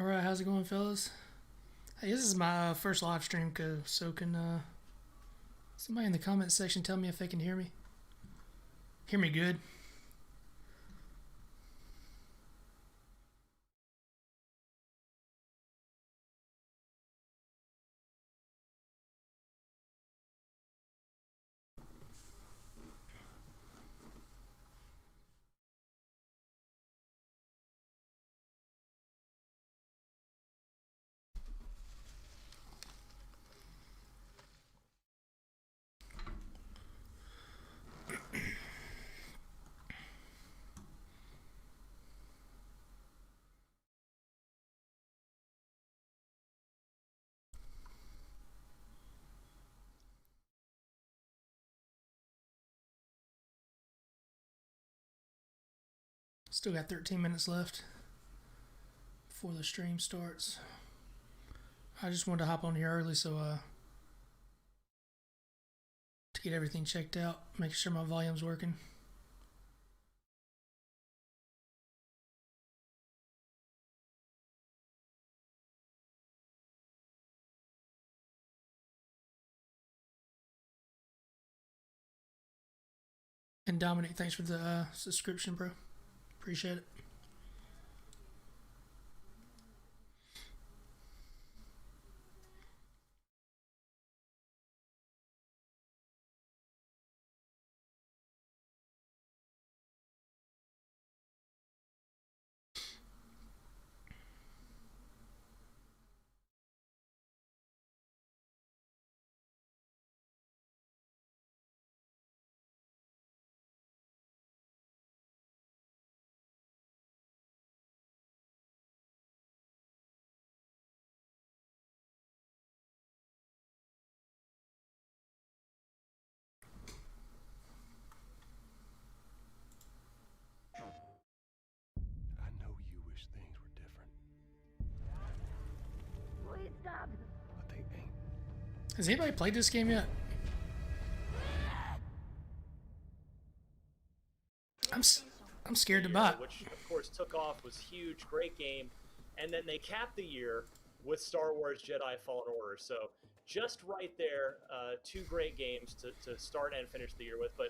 All right, how's it going, fellas? Hey, this is my first live stream, so can somebody in the comment section tell me if they can hear me? Hear me good? Still got 13 minutes left before the stream starts. I just wanted to hop on here early to get everything checked out, make sure my volume's working. And Dominic, thanks for the subscription, bro. Appreciate it. I know you wish things were different. Please stop. But they ain't. Has anybody played this game yet? I'm scared to buy it. Which of course took off, was huge, great game, and then they capped the year with Star Wars Jedi Fallen Order. So just right there, two great games to start and finish the year with. But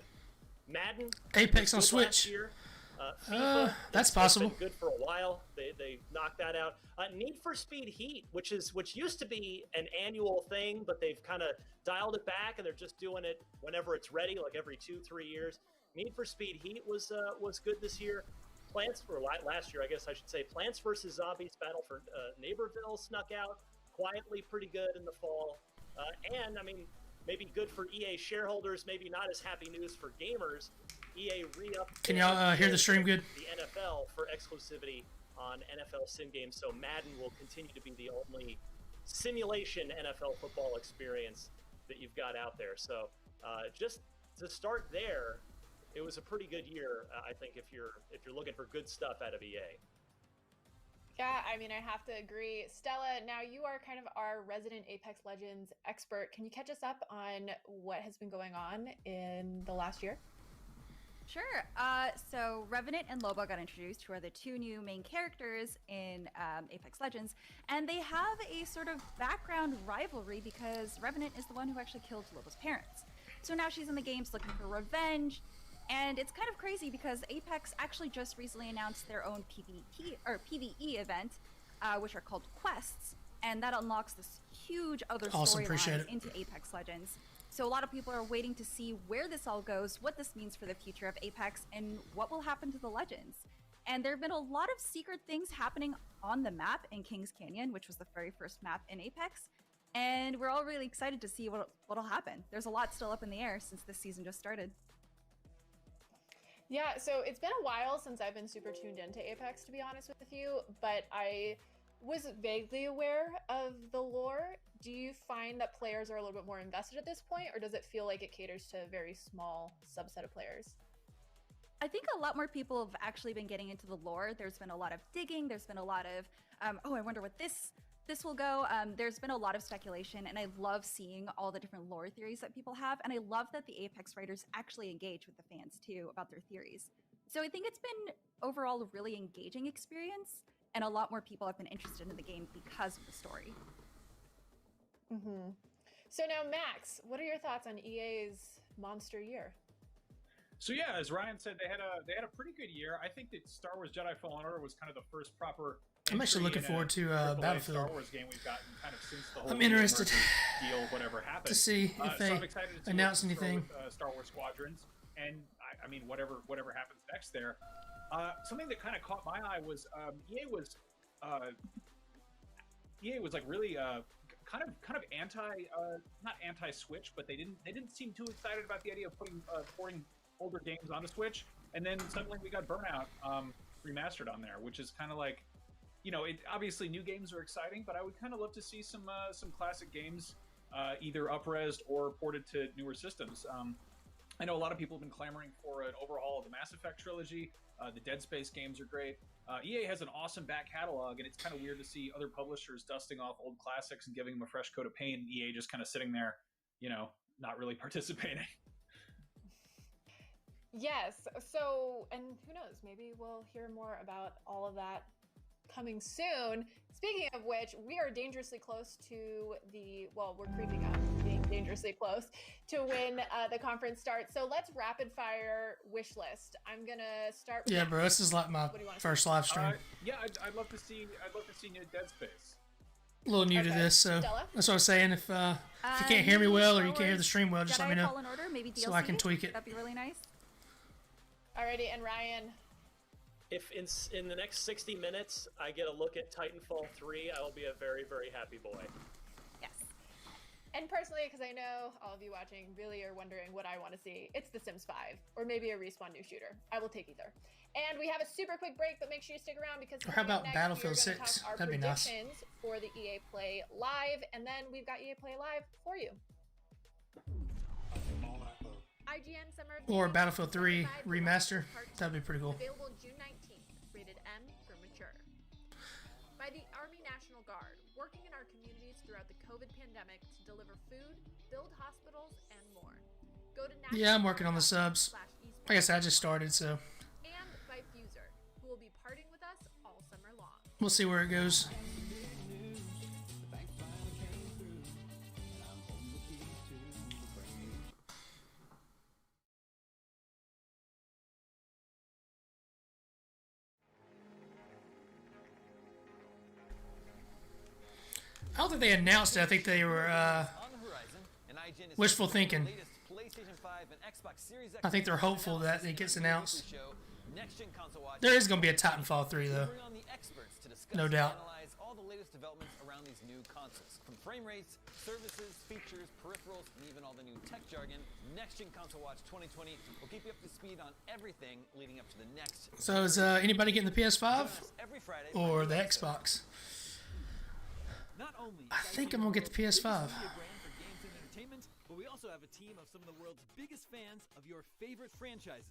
Madden, Apex on good Switch. last year. FIFA, That's has possible. been good for a while. They knocked that out. Need for Speed Heat, which used to be an annual thing, but they've kind of dialed it back, and they're just doing it whenever it's ready, like every 2-3 years. Need for Speed Heat was good this year. Last year, I guess I should say. Plants vs. Zombies Battle for Neighborville snuck out quietly, pretty good in the fall. And I mean, maybe good for EA shareholders, maybe not as happy news for gamers. EA re-upped. Can y'all hear the stream good? The NFL for exclusivity on NFL Sim games, so Madden will continue to be the only simulation NFL football experience that you've got out there. So just to start there, it was a pretty good year, I think, if you're looking for good stuff out of EA. Yeah, I mean, I have to agree. Stella, now you are kind of our resident Apex Legends expert. Can you catch us up on what has been going on in the last year? Sure. So Revenant and Loba got introduced, who are the two new main characters in Apex Legends, and they have a sort of background rivalry because Revenant is the one who actually killed Loba's parents. So now she's in the games looking for revenge, and it's kind of crazy because Apex actually just recently announced their own PvE event, which are called quests, and that unlocks this huge other storyline into Apex Legends. So a lot of people are waiting to see where this all goes, what this means for the future of Apex, and what will happen to the Legends. And there have been a lot of secret things happening on the map in Kings Canyon, which was the very first map in Apex. And we're all really excited to see what'll happen. There's a lot still up in the air since this season just started. Yeah, so it's been a while since I've been super tuned into Apex, to be honest with you, but I was vaguely aware of the lore. Do you find that players are a little bit more invested at this point, or does it feel like it caters to a very small subset of players? I think a lot more people have actually been getting into the lore. There's been a lot of digging. There's been a lot of, I wonder what this will go. There's been a lot of speculation, and I love seeing all the different lore theories that people have. And I love that the Apex writers actually engage with the fans too about their theories. So I think it's been overall a really engaging experience. and a lot more people have been interested in the game because of the story. So now, Max, what are your thoughts on EA's monster year? So yeah, as Ryan said, they had a pretty good year. I think that Star Wars Jedi Fallen Order was kind of the first proper. I'm actually looking forward to AAA Battlefield. Star Wars game we've gotten kind of since the whole. I'm interested deal, whatever happened, to see if they I'm excited to see announce what in store anything. with, Star Wars Squadrons, and I mean whatever happens next there. Something that kind of caught my eye was EA was like really kind of not anti-Switch, but they didn't seem too excited about the idea of porting older games onto Switch, and then suddenly we got Burnout remastered on there, which is kind of like, obviously new games are exciting, but I would kind of love to see some classic games either up-resed or ported to newer systems. I know a lot of people have been clamoring for an overhaul of the Mass Effect trilogy. The Dead Space games are great. EA has an awesome back catalog, and it's kind of weird to see other publishers dusting off old classics and giving them a fresh coat of paint, and EA just kind of sitting there, not really participating. Yes. So, and who knows? Maybe we'll hear more about all of that coming soon. Speaking of which, we are dangerously close to we're creeping up, being dangerously close to when the conference starts. So let's rapid fire wish list. I'm gonna start with Yeah, bro, this is like my What do you wanna first live stream. Yeah, I'd love to see new Dead Space. A little new to Okay. this, so Stella? that's what I was saying. If you can't hear me well or you can't hear the stream well, just Jedi let me know. Fallen Order, maybe DLC, so I can tweak it. That'd be really nice. Alrighty, and Ryan. If in the next 60 minutes I get a look at Titanfall 3, I will be a very, very happy boy. Yes. And personally, because I know all of you watching really are wondering what I want to see, it's The Sims 5 or maybe a Respawn new shooter. I will take either. And we have a super quick break, but make sure you stick around because Or how coming up about next, Battlefield we are gonna 6? talk our That'd be nice. predictions for the EA Play Live, and then we've got EA Play Live for you. IGN Summer of Or Games Battlefield 3 certified remaster. Part 2, That'd be pretty cool. Available June 19th. Rated M for mature. By the Army National Guard, working in our communities throughout the COVID pandemic to deliver food, build hospitals, and more. Go to Yeah, I'm working on the subs. nationalguard.com/esports. Like I said, I just started, so And by Fuser, who will be partying with us all summer long. we'll see where it goes. I don't think they announced it. I think they were wishful thinking. I think they're hopeful that it gets announced. There is going to be a Titanfall 3, though. No doubt. All the latest developments around these new consoles, from frame rates, services, features, peripherals, and even all the new tech jargon. Next Gen Console Watch 2020 will keep you up to speed on everything leading up to the next. So is anybody getting the PS5 Every Friday or the Xbox? Not only I think I'm going to get the PS5. brand for games and entertainment, but we also have a team of some of the world's biggest fans of your favorite franchises.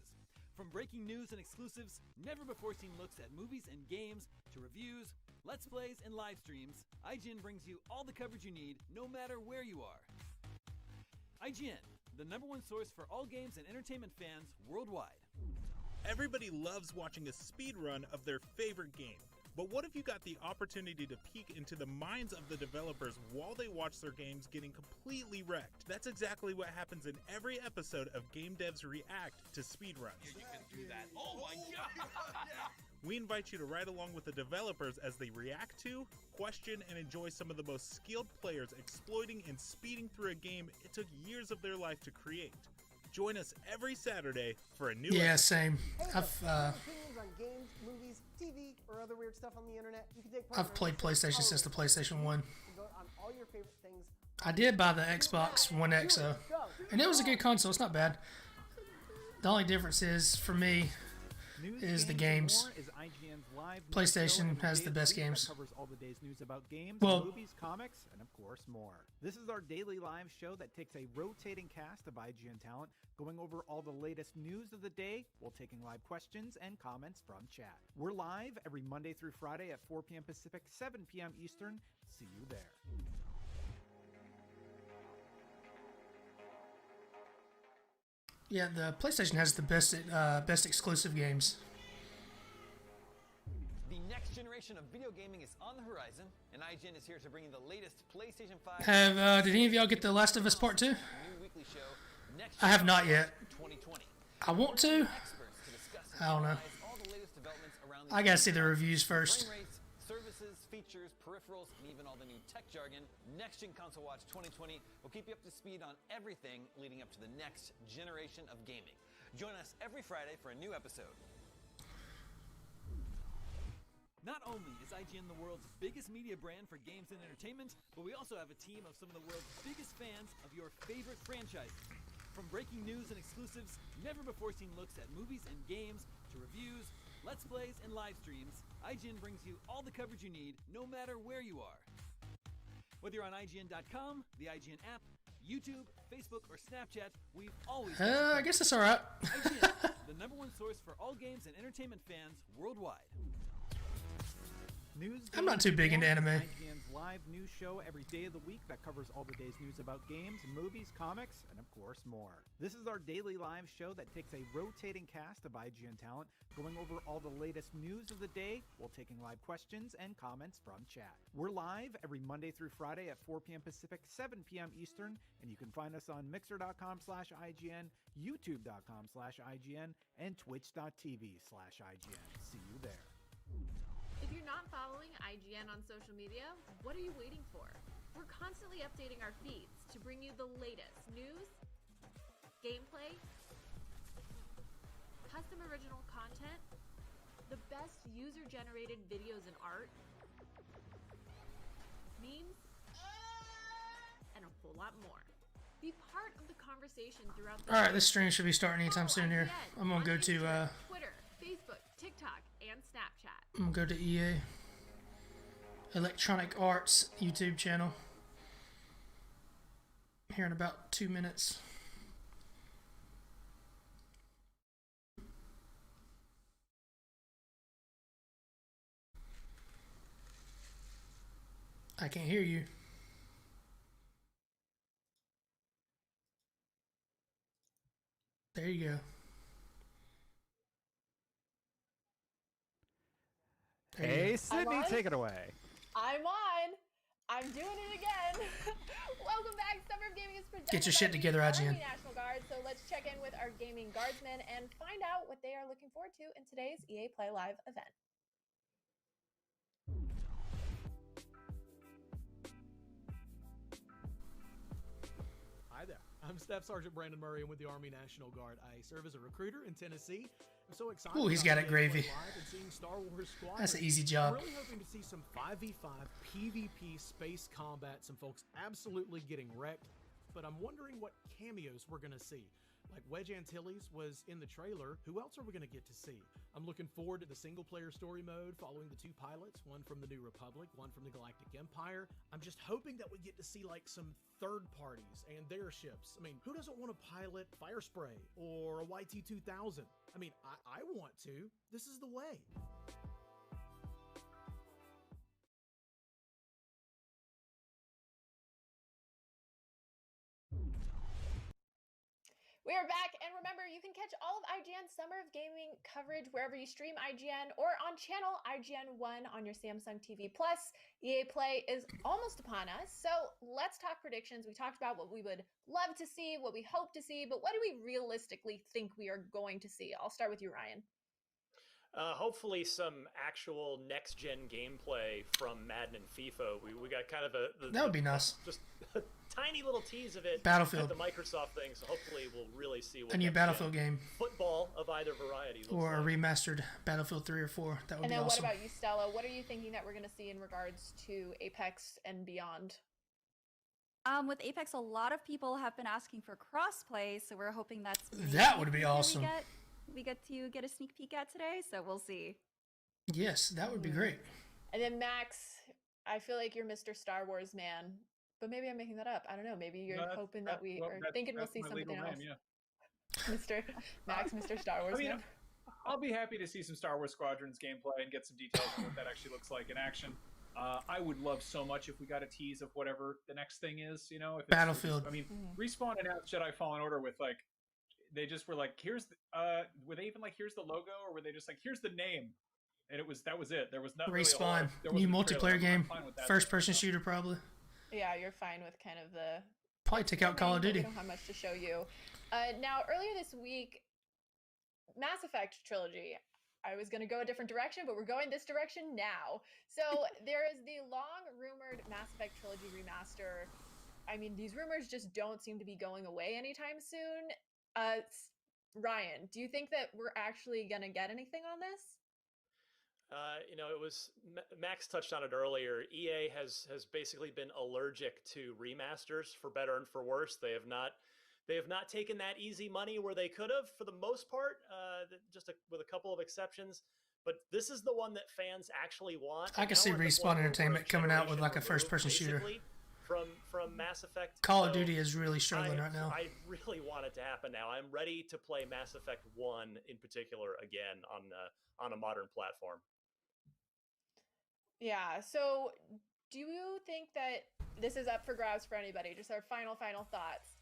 From breaking news and exclusives, never before seen looks at movies and games, to reviews, let's plays, and live streams, IGN brings you all the coverage you need, no matter where you are. IGN, the #1 source for all games and entertainment fans worldwide. Everybody loves watching a speedrun of their favorite game. But what if you got the opportunity to peek into the minds of the developers while they watch their games getting completely wrecked? That's exactly what happens in every episode of Game Devs React to speedruns. You can do that. Oh my god! We invite you to ride along with the developers as they react to, question, and enjoy some of the most skilled players exploiting and speeding through a game it took years of their life to create. Join us every Saturday for a new Yeah, episode. same. I've opinions on games, movies, TV, or other weird stuff on the internet. You can take part I've in our played PlayStation since the PlayStation 1. vote on all your favorite things. I did buy the Xbox One X, though. And it was a good console. It's not bad. The only difference is, for me, is the games. Is IGN's live news PlayStation show has every the day best of the week games. that covers all the day's news about games, Well- movies, comics, and of course more. This is our daily live show that takes a rotating cast of IGN talent, going over all the latest news of the day while taking live questions and comments from chat. We're live every Monday through Friday at 4 p.m. Pacific, 7 p.m. Eastern. See you there. Yeah, the PlayStation has the best exclusive games. The next generation generation of video gaming is on the horizon, and IGN is here to bring you the latest PlayStation 5. Did any of y'all get The Last of Us Part 2? New weekly show, Next I have not yet. 2020. I want to. Experts to discuss and I don't know. analyze all the latest developments around I gotta see the reviews first. frame rates, services, features, peripherals, and even all the new tech jargon. Next Gen Console Watch 2020 will keep you up to speed on everything leading up to the next generation of gaming. Join us every Friday for a new episode. Not only is IGN the world's biggest media brand for games and entertainment, but we also have a team of some of the world's biggest fans of your favorite franchises. From breaking news and exclusives, never-before-seen looks at movies and games, to reviews, Let's Plays, and live streams, IGN brings you all the coverage you need, no matter where you are. Whether you're on IGN.com, the IGN app, YouTube, Facebook, or Snapchat, we've always got you I covered. guess that's alright. IGN, the #1 source for all games and entertainment fans worldwide. News I'm not Daily too big into Beyond, anime. IGN's live news show every day of the week that covers all the day's news about games, movies, comics, and of course more. This is our daily live show that takes a rotating cast of IGN talent, going over all the latest news of the day while taking live questions and comments from chat. We're live every Monday through Friday at 4 p.m. Pacific, 7 p.m. Eastern, and you can find us on mixer.com/IGN, youtube.com/IGN, and twitch.tv/IGN. See you there. If you're not following IGN on social media, what are you waiting for? We're constantly updating our feeds to bring you the latest news, gameplay, custom original content, the best user-generated videos and art, memes, and a whole lot more. Be part of the conversation throughout the Alright, this stream should be starting anytime soon here. I'm gonna go to Twitter, Facebook, TikTok, and Snapchat. I'm gonna go to EA Electronic Arts YouTube channel here in about 2 minutes. I can't hear you. There you go. There you Hey, go. Sydney, on? take it away. I'm on. I'm doing it again. Welcome back. Summer of Gaming is presented Get your by shit the together, Army IGN. National Guard. So let's check in with our gaming guardsmen and find out what they are looking forward to in today's EA Play Live event. Hi there. I'm Staff Sergeant Brandon Murray. I'm with the Army National Guard. I serve as a recruiter in Tennessee. I'm so excited. Ooh, he's about got it today to play gravy. live and seeing Star Wars Squadron. That's an easy job. I'm really hoping to see some 5v5 PvP space combat. Some folks absolutely getting wrecked. But I'm wondering what cameos we're going to see. Like Wedge Antilles was in the trailer. Who else are we going to get to see? I'm looking forward to the single-player story mode following the two pilots, one from the New Republic, one from the Galactic Empire. I'm just hoping that we get to see like some third parties and their ships. I mean, who doesn't want to pilot Firespray or a YT-2000? I mean, I want to. This is the way. We are back, and remember, you can catch all of IGN's Summer of Gaming coverage wherever you stream IGN or on channel IGN1 on your Samsung TV Plus. EA Play is almost upon us, so let's talk predictions. We talked about what we would love to see, what we hope to see, but what do we realistically think we are going to see? I'll start with you, Ryan. Hopefully some actual next-gen gameplay from Madden and FIFA. We got kind of That would be nice. Just a tiny little tease of it Battlefield. at the Microsoft thing, so hopefully we'll really see what A new next-gen Battlefield game. football of either variety looks Or a like. remastered Battlefield 3 or 4. That would And be then awesome. what about you, Stella? What are you thinking that we're going to see in regards to Apex and beyond? With Apex, a lot of people have been asking for crossplay, so we're hoping that's That would be maybe awesome. We get to get a sneak peek at today, so we'll see. Yes, that would be great. And then Max, I feel like you're Mr. Star Wars man, but maybe I'm making that up. I don't know. Maybe you're No, that's- hoping that we well, are that's- thinking we'll that's see my something legal else. name, yeah. Mr. Max, Mr. Star Wars I mean, man. I'll be happy to see some Star Wars Squadrons gameplay and get some details on what that actually looks like in action. I would love so much if we got a tease of whatever the next thing is. You know, if it's, Battlefield. I mean, Respawn announced Jedi Fallen Order with like, they just were like, here's the, were they even like, here's the logo, or were they just like, here's the name, and that was it. There was not really a whole Respawn, lot- there new wasn't a trailer. multiplayer I'm game, fine with that. first-person shooter probably. Yeah, you're fine with kind of the. Probably take out Call of We Duty. don't have much to show you. Now, earlier this week, Mass Effect trilogy. I was going to go a different direction, but we're going this direction now. So there is the long-rumored Mass Effect trilogy remaster. I mean, these rumors just don't seem to be going away anytime soon. Ryan, do you think that we're actually going to get anything on this? It was Max touched on it earlier. EA has basically been allergic to remasters, for better and for worse. They have not taken that easy money where they could have, for the most part, with a couple of exceptions. But this is the one that fans actually want. I can see Respawn Entertainment coming out with like a first-person shooter. From Mass Effect. Call of Duty is really struggling right now. I really want it to happen now. I'm ready to play Mass Effect 1 in particular again on a modern platform. Yeah, so do you think that this is up for grabs for anybody? Just our final thoughts.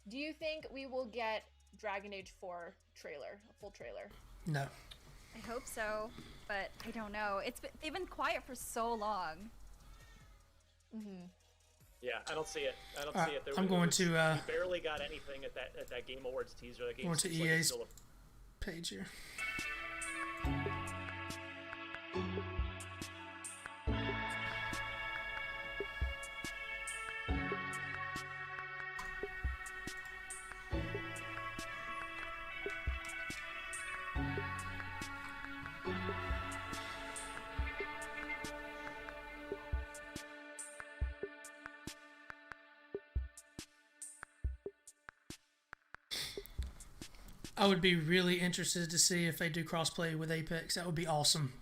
Do you think we will get Dragon Age 4 trailer, a full trailer? No. I hope so, but I don't know. They've been quiet for so long. Mm-hmm. Yeah, I don't see it. See it. I'm going to. We barely got anything at that Game Awards teaser. That game going to EA's page here. I would be really interested to see if they do crossplay with Apex. That would be awesome.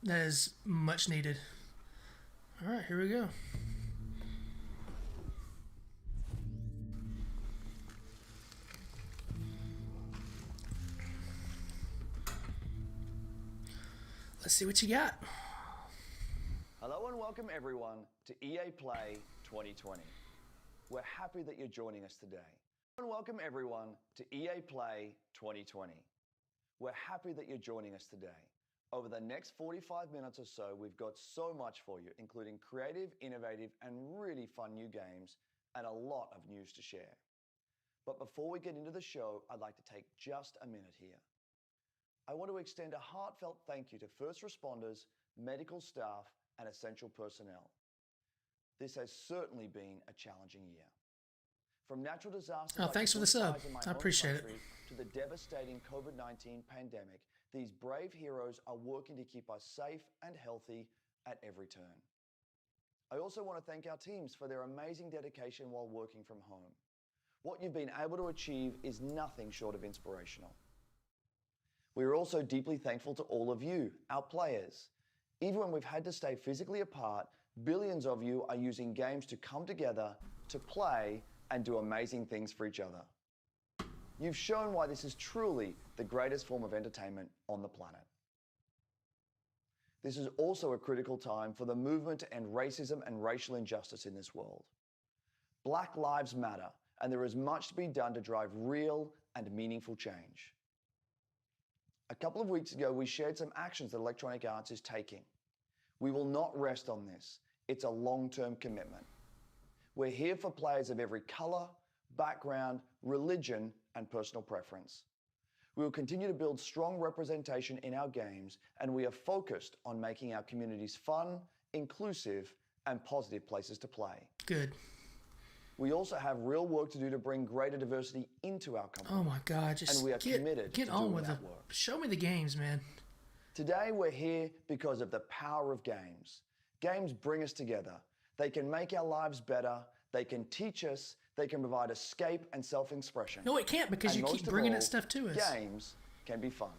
That is much needed. All right, here we go. Let's see what you got. Hello and welcome everyone to EA Play 2020. We're happy that you're joining us today. And welcome everyone to EA Play 2020. We're happy that you're joining us today. Over the next 45 minutes or so, we've got so much for you, including creative, innovative, and really fun new games, and a lot of news to share. But before we get into the show, I'd like to take just a minute here. I want to extend a heartfelt thank you to first responders, medical staff, and essential personnel. This has certainly been a challenging year. From natural disasters like thanks for the sub. bushfires in my I home appreciate it. country to the devastating COVID-19 pandemic, these brave heroes are working to keep us safe and healthy at every turn. I also want to thank our teams for their amazing dedication while working from home. What you've been able to achieve is nothing short of inspirational. We are also deeply thankful to all of you, our players. Even when we've had to stay physically apart, billions of you are using games to come together, to play, and do amazing things for each other. You've shown why this is truly the greatest form of entertainment on the planet. This is also a critical time for the movement to end racism and racial injustice in this world. Black lives matter, and there is much to be done to drive real and meaningful change. A couple of weeks ago, we shared some actions that Electronic Arts is taking. We will not rest on this. It's a long-term commitment. We're here for players of every color, background, religion, and personal preference. We will continue to build strong representation in our games, and we are focused on making our communities fun, inclusive, and positive places to play. Good. We also have real work to do to bring greater diversity into our company. Oh my God, just and we are committed get to on doing with that it. work. Show me the games, man. Today we're here because of the power of games. Games bring us together. They can make our lives better. They can teach us. They can provide escape and self-expression. No, it can't because And you most keep of bringing all, that stuff to us. Games can be fun.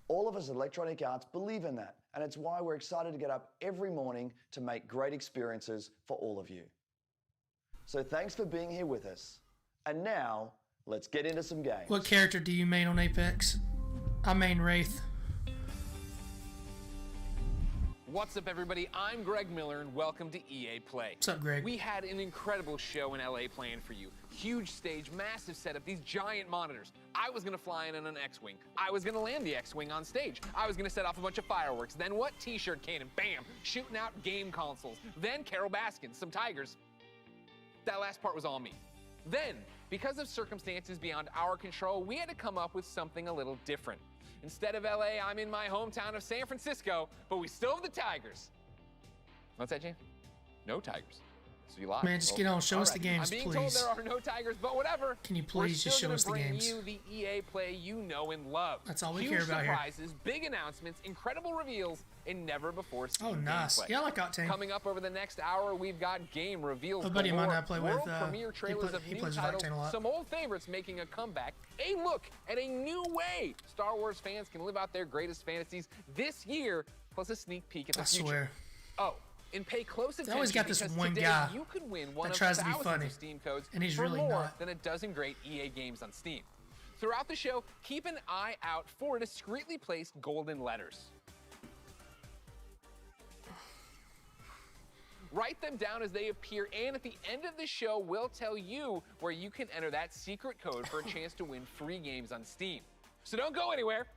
All of us at Electronic Arts believe in that, and it's why we're excited to get up every morning to make great experiences for all of you. So thanks for being here with us. And now, let's get into some games. What character do you main on Apex? I main Wraith. What's up, everybody? I'm Greg Miller, and welcome to EA Play. What's up, Greg? We had an incredible show in LA planned for you. Huge stage, massive setup, these giant monitors. I was gonna fly in on an X-Wing. I was gonna land the X-Wing on stage. I was gonna set off a bunch of fireworks. Then what? T-shirt cannon, bam, shooting out game consoles. Then Carol Baskin, some tigers. That last part was all me. Then, because of circumstances beyond our control, we had to come up with something a little different. Instead of LA, I'm in my hometown of San Francisco, but we still have the Tigers. What's that, James? No Tigers. So you lied. Man, just get on, show us the games, I'm being please. told there are no Tigers, but whatever. Can you please just show us the games? We're still gonna bring you the EA Play you know and love. That's all we Huge care about here. surprises, big announcements, incredible reveals, and never before seen Oh, nice. gameplay. Yeah, I like Octane. Coming up over the next hour, we've got game reveals. A buddy of mine galore, I play world with, premiere trailers of he new plays with titles, Octane a lot. some old favorites making a comeback, a look at a new way Star Wars fans can live out their greatest fantasies this year, plus a sneak peek at the I future. swear. Oh, and pay close attention. They always got this because one today guy you could win one that of tries to be thousands funny, of Steam codes and he's for really more not. than a dozen great EA games on Steam. Throughout the show, keep an eye out for discreetly placed golden letters. Write them down as they appear, and at the end of the show, we'll tell you where you can enter that secret code for a chance to win free games on Steam. So don't go anywhere.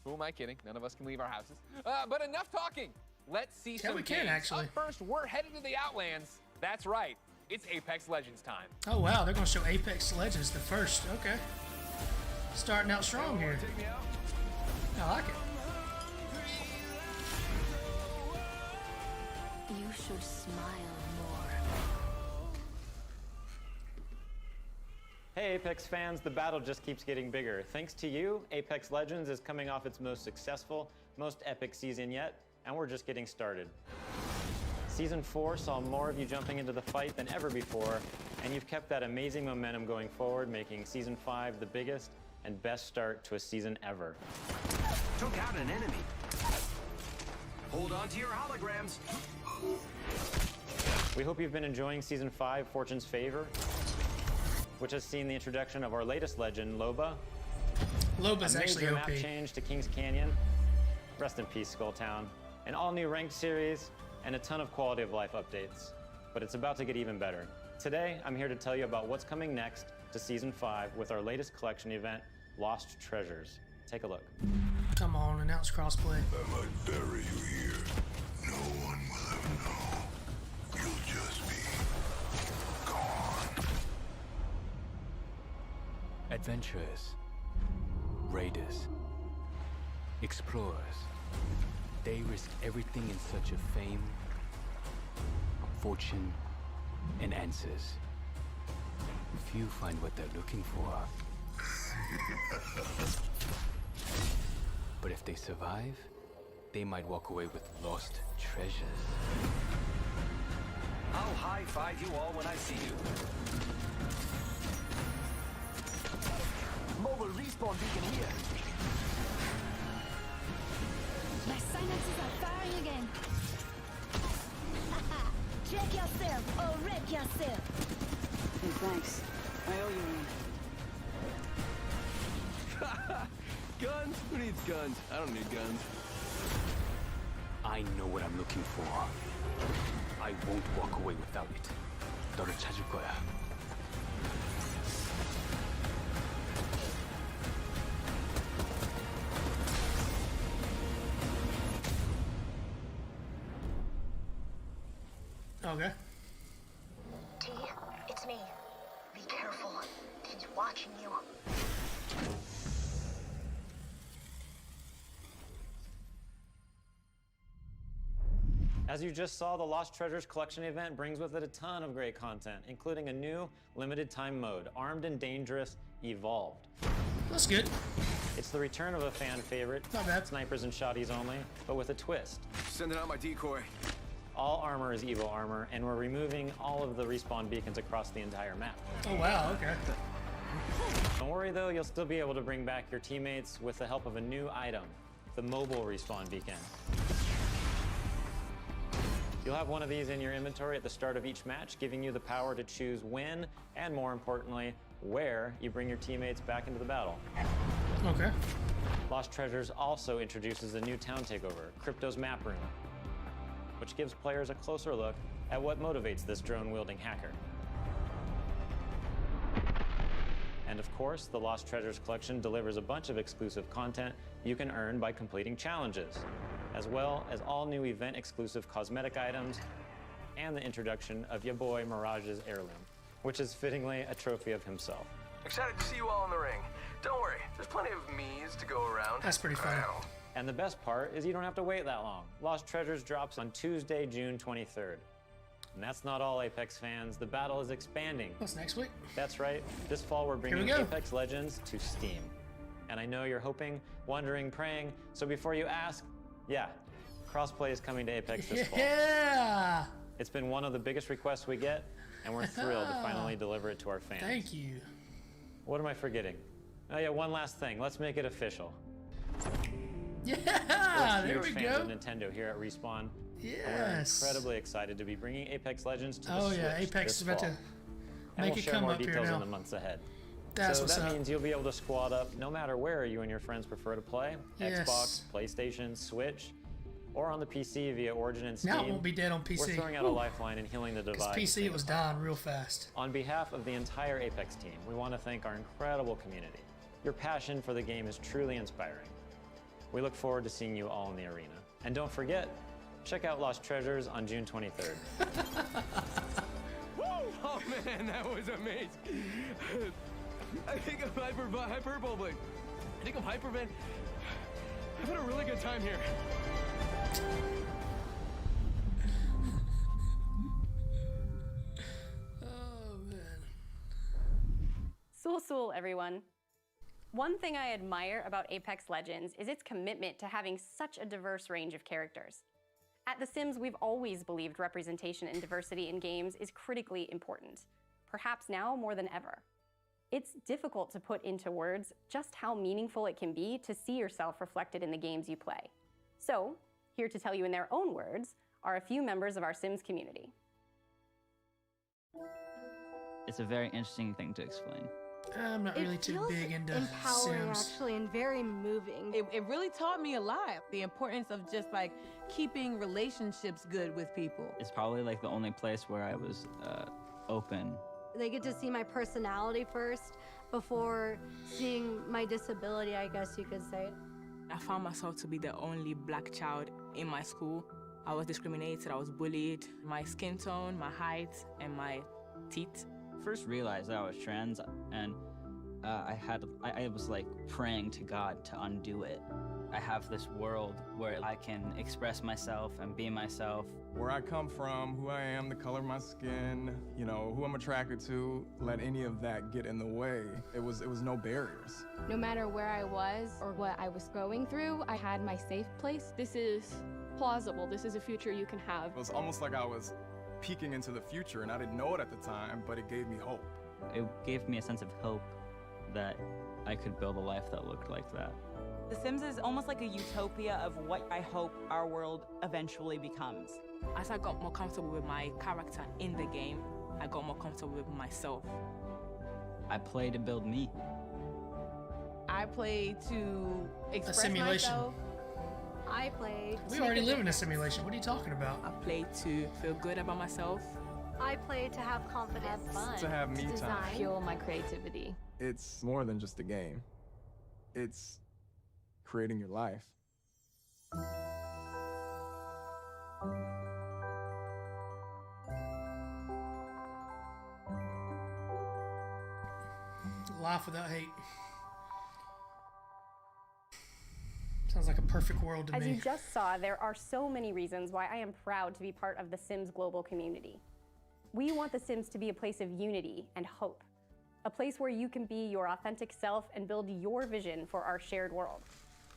Who am I kidding? None of us can leave our houses. But enough talking. Let's see some we can, games. actually. Up first, we're headed to the Outlands. That's right. It's Apex Legends time. Oh, wow, they're going to show Apex Legends the first. Okay. Starting out strong here. I like it. You should smile more. Hey Apex fans, the battle just keeps getting bigger. Thanks to you, Apex Legends is coming off its most successful, most epic season yet, and we're just getting started. Season 4 saw more of you jumping into the fight than ever before, and you've kept that amazing momentum going forward, making Season 5 the biggest and best start to a season ever. Took out an enemy. Hold on to your holograms. We hope you've been enjoying Season 5, Fortune's Favor, which has seen the introduction of our latest legend, Loba. Loba's actually a OP. major map change to Kings Canyon. Rest in peace, Skulltown. An all-new ranked series, and a ton of quality of life updates. But it's about to get even better. Today, I'm here to tell you about what's coming next to Season 5 with our latest collection event, Lost Treasures. Take a look. Come on, announce crossplay. I might bury you here. No one will ever know. You'll just be gone. Adventurers, raiders, explorers. They risk everything in search of fame, fortune, and answers. Few find what they're looking for. But if they survive, they might walk away with lost treasures. I'll high-five you all when I see you. Mobile respawn beacon here. My synapses are firing again. Check yourself or wreck yourself. Hey, thanks. I owe you one. Guns? Who needs guns? I don't need guns. I know what I'm looking for. I won't walk away without it. 너를 찾을 거야. Okay. T, it's me. Be careful. He's watching you. As you just saw, the Lost Treasures Collection event brings with it a ton of great content, including a new limited time mode, Armed and Dangerous Evolved. That's good. It's the return of a fan favorite, Not bad. snipers and shotties only, but with a twist. Sending out my decoy. All armor is Evo armor, and we're removing all of the respawn beacons across the entire map. Oh, wow, okay. Don't worry though, you'll still be able to bring back your teammates with the help of a new item, the mobile respawn beacon. You'll have one of these in your inventory at the start of each match, giving you the power to choose when, and more importantly, where you bring your teammates back into the battle. Okay. Lost Treasures also introduces a new town takeover, Crypto's Map Room. which gives players a closer look at what motivates this drone-wielding hacker. And of course, the Lost Treasures collection delivers a bunch of exclusive content you can earn by completing challenges, as well as all new event-exclusive cosmetic items and the introduction of your boy Mirage's heirloom, which is fittingly a trophy of himself. Excited to see you all in the ring. Don't worry, there's plenty of me's to go around. That's pretty fun. And the best part is you don't have to wait that long. Lost Treasures drops on Tuesday, June 23rd. And that's not all, Apex fans. The battle is expanding. What's next week? That's right. This fall, we're bringing Apex Legends to Steam. And I know you're hoping, wondering, praying. So before you ask, yeah, crossplay is coming to Apex this fall. Yeah! It's been one of the biggest requests we get, and we're thrilled to finally deliver it to our fans. Thank you. What am I forgetting? Oh yeah, one last thing. Let's make it official. Yeah, we're there huge we fans go. of Nintendo here at Respawn. Yes. And we're incredibly excited to be bringing Apex Legends to the Oh Switch yeah, Apex this is about fall. to And make we'll it share come more up here details now. in the months ahead. That's so what's that up. means you'll be able to squad up no matter where you and your friends prefer to play. Yes. Xbox, PlayStation, Switch, or on the PC via Origin and Steam. Now it won't be dead on PC. We're throwing out a lifeline and healing the Because divide. PC it was dying real fast. On behalf of the entire Apex team, we want to thank our incredible community. Your passion for the game is truly inspiring. We look forward to seeing you all in the arena. And don't forget, check out Lost Treasures on June 23rd. Woo! Oh man, that was amazing. I think I'm hyperbolic. I think I'm hyperman. I've had a really good time here. Oh man. Sul, everyone. One thing I admire about Apex Legends is its commitment to having such a diverse range of characters. At The Sims, we've always believed representation and diversity in games is critically important, perhaps now more than ever. It's difficult to put into words just how meaningful it can be to see yourself reflected in the games you play. So, here to tell you in their own words are a few members of our Sims community. It's a very interesting thing to explain. I'm not really too big into empowering Sims. actually and very moving. It really taught me a lot. The importance of just like keeping relationships good with people. It's probably like the only place where I was open. They get to see my personality first before seeing my disability, I guess you could say. I found myself to be the only black child in my school. I was discriminated, I was bullied. My skin tone, my height, and my teeth. First realized that I was trans, and I was like praying to God to undo it. I have this world where I can express myself and be myself. Where I come from, who I am, the color of my skin, you know, who I'm attracted to, let any of that get in the way. It was no barriers. No matter where I was or what I was going through, I had my safe place. This is plausible. This is a future you can have. It was almost like I was peeking into the future, and I didn't know it at the time, but it gave me hope. It gave me a sense of hope that I could build a life that looked like that. The Sims is almost like a utopia of what I hope our world eventually becomes. As I got more comfortable with my character in the game, I got more comfortable with myself. I play to build me. I play to express simulation. myself. I play. We already live in a simulation. What are you talking about? I play to feel good about myself. I play to have confidence. To have me time. Fuel my creativity. It's more than just a game. It's creating your life. Life without hate. Sounds like a perfect world to As me. you just saw, there are so many reasons why I am proud to be part of the Sims global community. We want the Sims to be a place of unity and hope, a place where you can be your authentic self and build your vision for our shared world,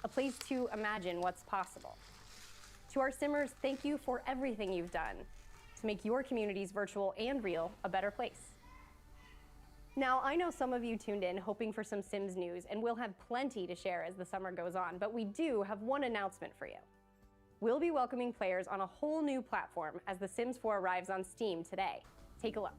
a place to imagine what's possible. To our Simmers, thank you for everything you've done to make your communities, virtual and real, a better place. Now, I know some of you tuned in hoping for some Sims news, and we'll have plenty to share as the summer goes on, but we do have one announcement for you. We'll be welcoming players on a whole new platform as The Sims 4 arrives on Steam today. Take a look.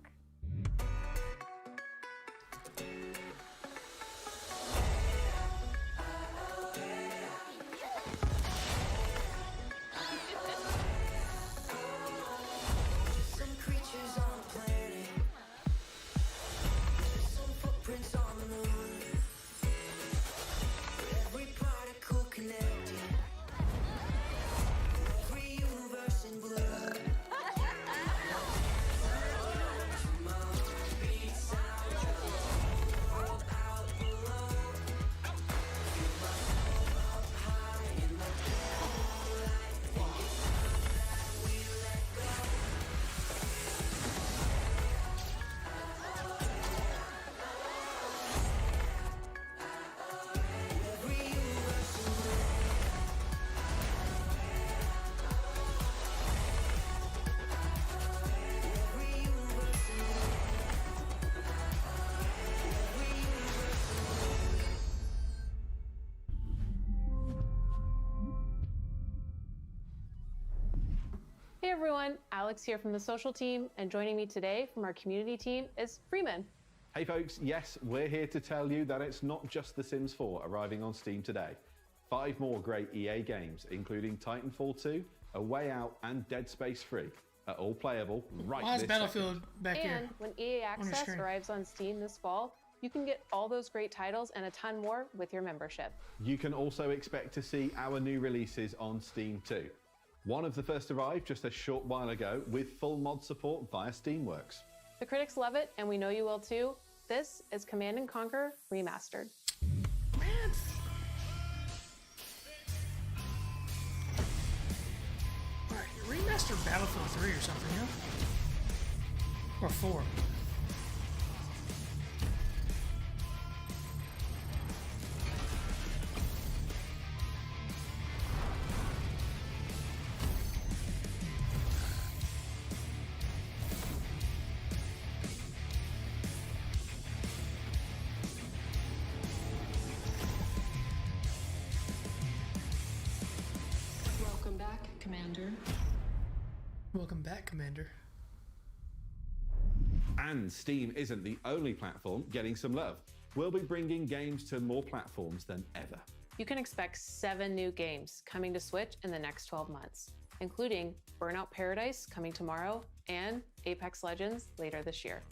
everyone, Alex here from the social team, and joining me today from our community team is Freeman. Hey folks, yes, we're here to tell you that it's not just The Sims 4 arriving on Steam today. 5 more great EA games, including Titanfall 2, A Way Out, and Dead Space 3, are all playable right Why is this Battlefield second. back here? And when EA Access screen. arrives on Steam this fall, you can get all those great titles and a ton more with your membership. You can also expect to see our new releases on Steam too. One of the first arrived just a short while ago with full mod support via Steamworks. The critics love it, and we know you will too. This is Command & Conquer Remastered. Alright, remaster Battlefield 3 or something, yeah? Or 4. Welcome back, Commander. Welcome back, Commander. And Steam isn't the only platform getting some love. We'll be bringing games to more platforms than ever. You can expect 7 new games coming to Switch in the next 12 months, including Burnout Paradise coming tomorrow and Apex Legends later this year.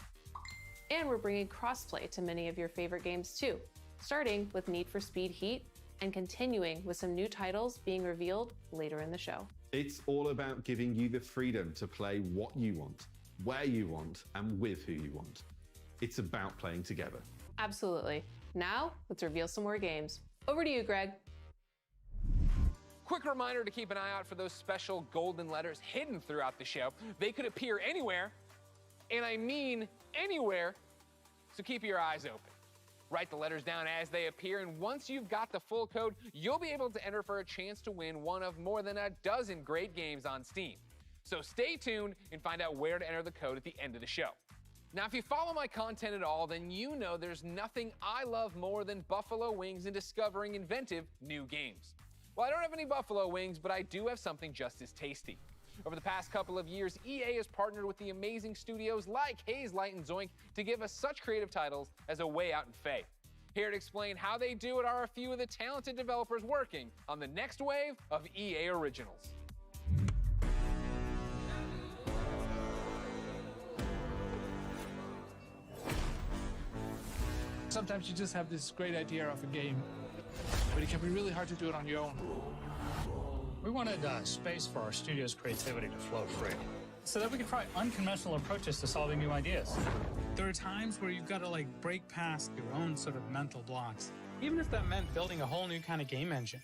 And we're bringing crossplay to many of your favorite games too, starting with Need for Speed Heat and continuing with some new titles being revealed later in the show. It's all about giving you the freedom to play what you want, where you want, and with who you want. It's about playing together. Absolutely. Now, let's reveal some more games. Over to you, Greg. Quick reminder to keep an eye out for those special golden letters hidden throughout the show. They could appear anywhere, and I mean anywhere, so keep your eyes open. Write the letters down as they appear, and once you've got the full code, you'll be able to enter for a chance to win one of more than a dozen great games on Steam. So stay tuned and find out where to enter the code at the end of the show. Now, if you follow my content at all, then you know there's nothing I love more than buffalo wings and discovering inventive new games. Well, I don't have any buffalo wings, but I do have something just as tasty. Over the past couple of years, EA has partnered with the amazing studios like Hazelight and Zoink to give us such creative titles as A Way Out and Faye. Here to explain how they do it are a few of the talented developers working on the next wave of EA originals. Sometimes you just have this great idea of a game, but it can be really hard to do it on your own. We wanted space for our studio's creativity to flow free, so that we could try unconventional approaches to solving new ideas. There are times where you've got to break past your own sort of mental blocks, even if that meant building a whole new kind of game engine.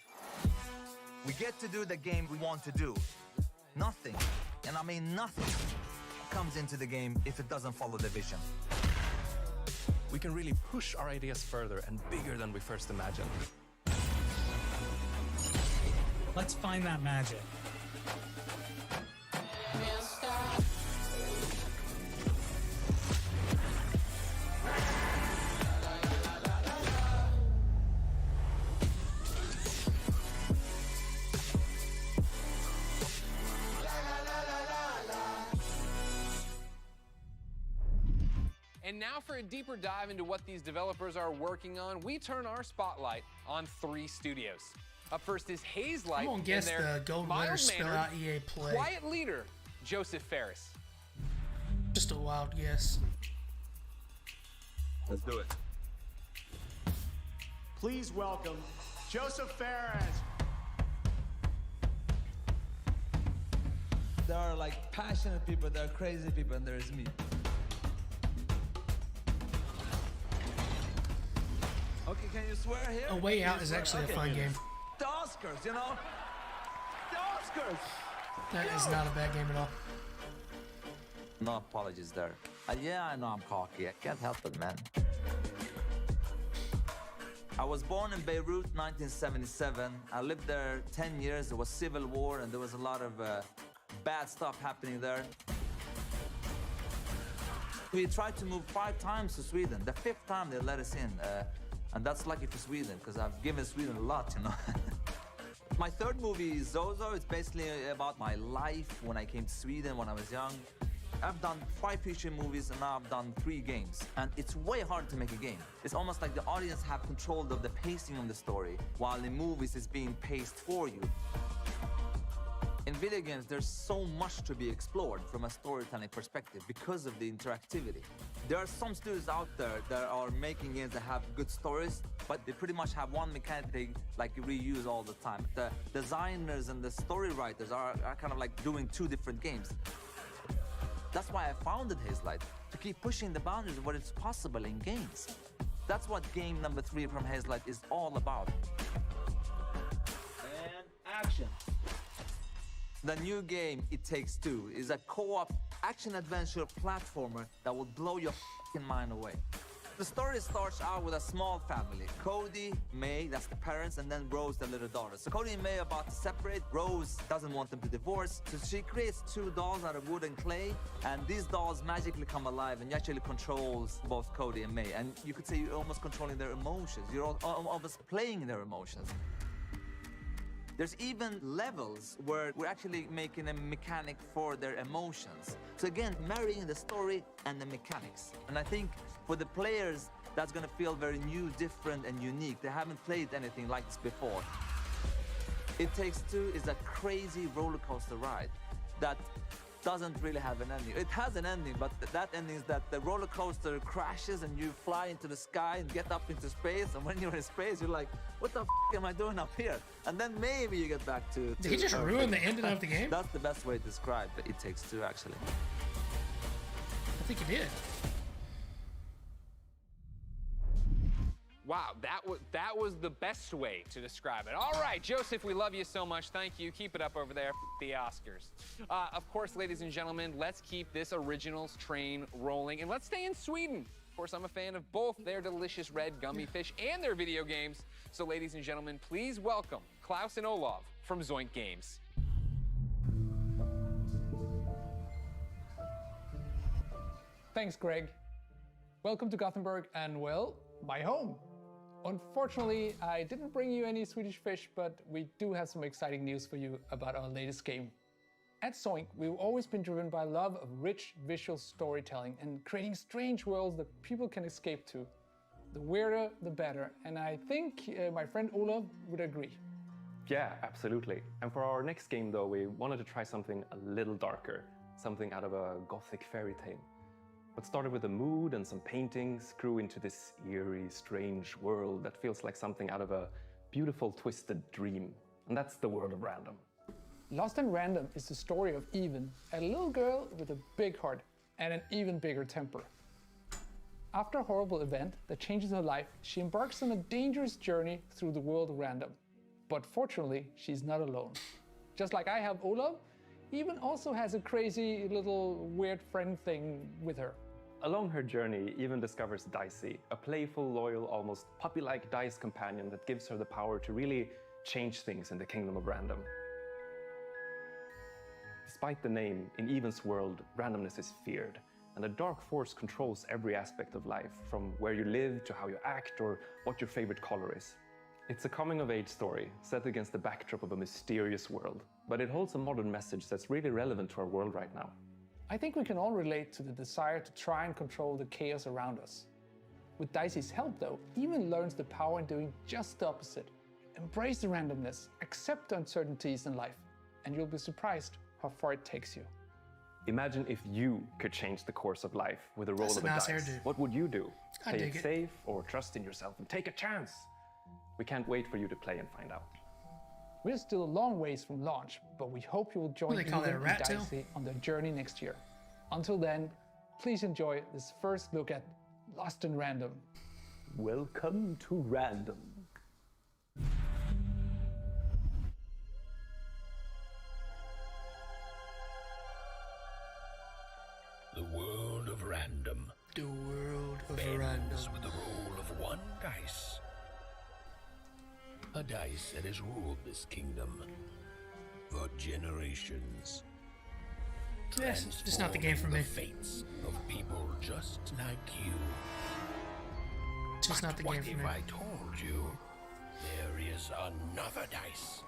We get to do the game we want to do. Nothing, and I mean nothing, comes into the game if it doesn't follow the vision. We can really push our ideas further and bigger than we first imagined. Let's find that magic. And now for a deeper dive into what these developers are working on, we turn our spotlight on 3 studios. Up first is Hazelight. I'm gonna guess the gold letters spell out EA Play. Quiet leader, Joseph Ferris. Just a wild guess. Let's do it. Please welcome Joseph Ferris. There are passionate people, there are crazy people, and there is me. Okay, can you swear here? A Way Out is actually a fun game. The Oscars, you know? The Oscars! That is not a bad game at all. No apologies there. Yeah, I know I'm cocky. I can't help it, man. I was born in Beirut, 1977. I lived there 10 years. There was civil war, and there was a lot of bad stuff happening there. We tried to move 5 times to Sweden. The 5th time they let us in. And that's lucky for Sweden, because I've given Sweden a lot, you know. My third movie, Zozo, it's basically about my life when I came to Sweden when I was young. I've done 5 feature movies and now I've done 3 games. And it's way harder to make a game. It's almost like the audience have control of the pacing of the story, while in movies it's being paced for you. In video games, there's so much to be explored from a storytelling perspective because of the interactivity. There are some studios out there that are making games that have good stories, but they pretty much have one mechanic they like reuse all the time. The designers and the story writers are kind of like doing 2 different games. That's why I founded Hazelight, to keep pushing the boundaries of what is possible in games. That's what game number 3 from Hazelight is all about. And action. The new game, It Takes Two, is a co-op action-adventure platformer that will blow your f***ing mind away. The story starts out with a small family. Cody, May, that's the parents, and then Rose, the little daughter. So Cody and May are about to separate. Rose doesn't want them to divorce, so she creates 2 dolls out of wood and clay, and these dolls magically come alive and actually controls both Cody and May. And you could say you're almost controlling their emotions. You're almost playing their emotions. There's even levels where we're actually making a mechanic for their emotions. So again, marrying the story and the mechanics. And I think for the players, that's gonna feel very new, different, and unique. They haven't played anything like this before. It Takes Two is a crazy roller coaster ride that doesn't really have an ending. It has an ending, but that ending is that the roller coaster crashes and you fly into the sky and get up into space. And when you're in space, you're like, what the f am I doing up here? And then maybe you get back to... Did he just ruin the ending of the game? That's the best way to describe It Takes Two, actually. I think he did. Wow, that was the best way to describe it. All right, Joseph, we love you so much. Thank you. Keep it up over there. F the Oscars. Of course, ladies and gentlemen, let's keep this originals train rolling, and let's stay in Sweden. Of course, I'm a fan of both their delicious red gummy fish and their video games. So, ladies and gentlemen, please welcome Klaus and Olav from Zoink Games. Thanks, Greg. Welcome to Gothenburg and, well, my home. Unfortunately, I didn't bring you any Swedish fish, but we do have some exciting news for you about our latest game. At Zoink, we've always been driven by love of rich visual storytelling and creating strange worlds that people can escape to. The weirder, the better, and I think my friend Olav would agree. Yeah, absolutely. And for our next game, though, we wanted to try something a little darker, something out of a gothic fairy tale. What started with a mood and some paintings grew into this eerie, strange world that feels like something out of a beautiful, twisted dream. And that's the world of Random. Lost in Random is the story of Even, a little girl with a big heart and an even bigger temper. After a horrible event that changes her life, she embarks on a dangerous journey through the world of Random. But fortunately, she's not alone. Just like I have Olav, Even also has a crazy little weird friend thing with her. Along her journey, Even discovers Dicey, a playful, loyal, almost puppy-like dice companion that gives her the power to really change things in the kingdom of Random. Despite the name, in Even's world, randomness is feared, and a dark force controls every aspect of life, from where you live to how you act or what your favorite color is. It's a coming-of-age story set against the backdrop of a mysterious world, but it holds a modern message that's really relevant to our world right now. I think we can all relate to the desire to try and control the chaos around us. With Dicey's help, though, Even learns the power in doing just the opposite. Embrace the randomness, accept the uncertainties in life, and you'll be surprised how far it takes you. Imagine if you could change the course of life with a roll of a nice dice. hairdo. What would you do? I Play dig it it. safe or trust in yourself and take a chance? We can't wait for you to play and find out. We're still a long ways from launch, but we hope you will join What do they call Even that, a and rat tail? Dicey on their journey next year. Until then, please enjoy this first look at Lost in Random. Welcome to Random. The world of Random. The world of Bends Random. with the roll of one dice. A dice that has ruled this kingdom for generations. Yes, just not the game for me. Transforming the fates of people just like you. Just not the What game for if me. I told you there is another dice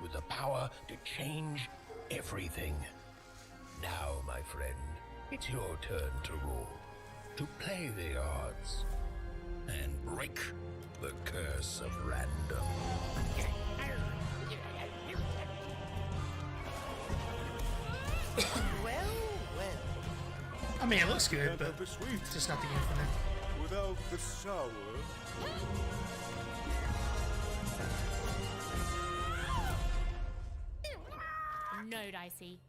with the power to change everything. Now, my friend, it's your turn to rule, to play the odds, and break the curse of random. Well. I mean, it looks good, but it's just not the Infinite. Without the sour. No, Dicey.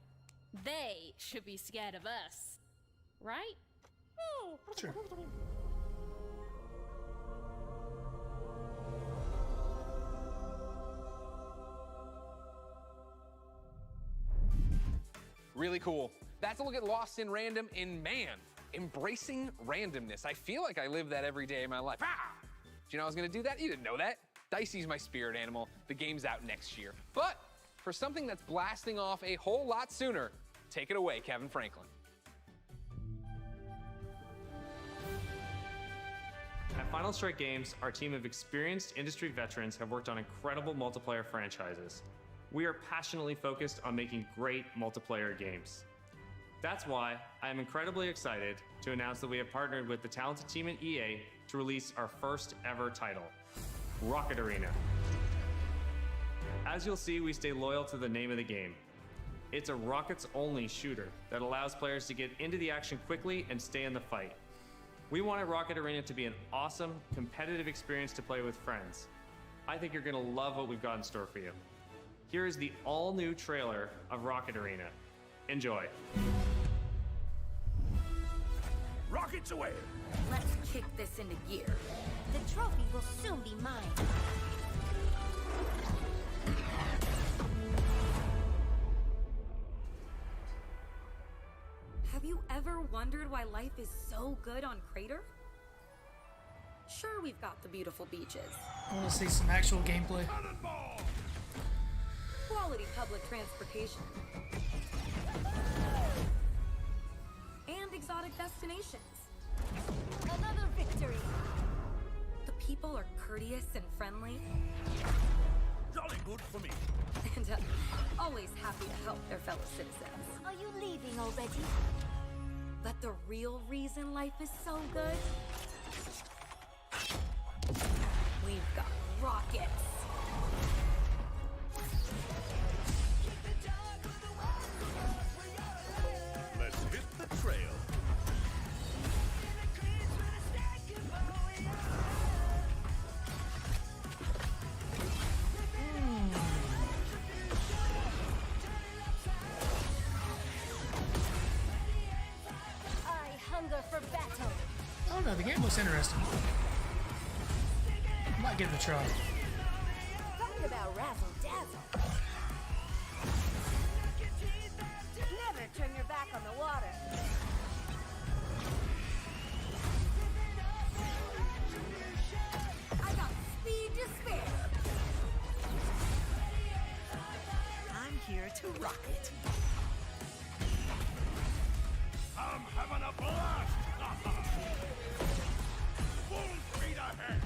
They should be scared of us. Right? Sure. Really cool. That's a look at Lost in Random in Man. Embracing randomness. I feel like I live that every day of my life. Ah! Do you know I was gonna do that? You didn't know that. Dicey's my spirit animal. The game's out next year. But for something that's blasting off a whole lot sooner, take it away, Kevin Franklin. At Final Strike Games, our team of experienced industry veterans have worked on incredible multiplayer franchises. We are passionately focused on making great multiplayer games. That's why I am incredibly excited to announce that we have partnered with the talented team at EA to release our first ever title, Rocket Arena. As you'll see, we stay loyal to the name of the game. It's a rockets-only shooter that allows players to get into the action quickly and stay in the fight. We wanted Rocket Arena to be an awesome, competitive experience to play with friends. I think you're gonna love what we've got in store for you. Here is the all-new trailer of Rocket Arena. Enjoy. Rockets away! Let's kick this into gear. The trophy will soon be mine. Have you ever wondered why life is so good on Crater? Sure, we've got the beautiful beaches, I want to see some actual gameplay. quality public transportation, and exotic destinations. Another victory. The people are courteous and friendly, Jolly good for me. and always happy to help their fellow citizens. Are you leaving already? But the real reason life is so good? We've got rockets. Let's hit the trail. I hunger for battle. I don't know, the game looks interesting. I might give it a try. Talk about razzle dazzle. Never turn your back on the water. I got speed to spare. I'm here to rock it. I'm having a blast! Full speed ahead!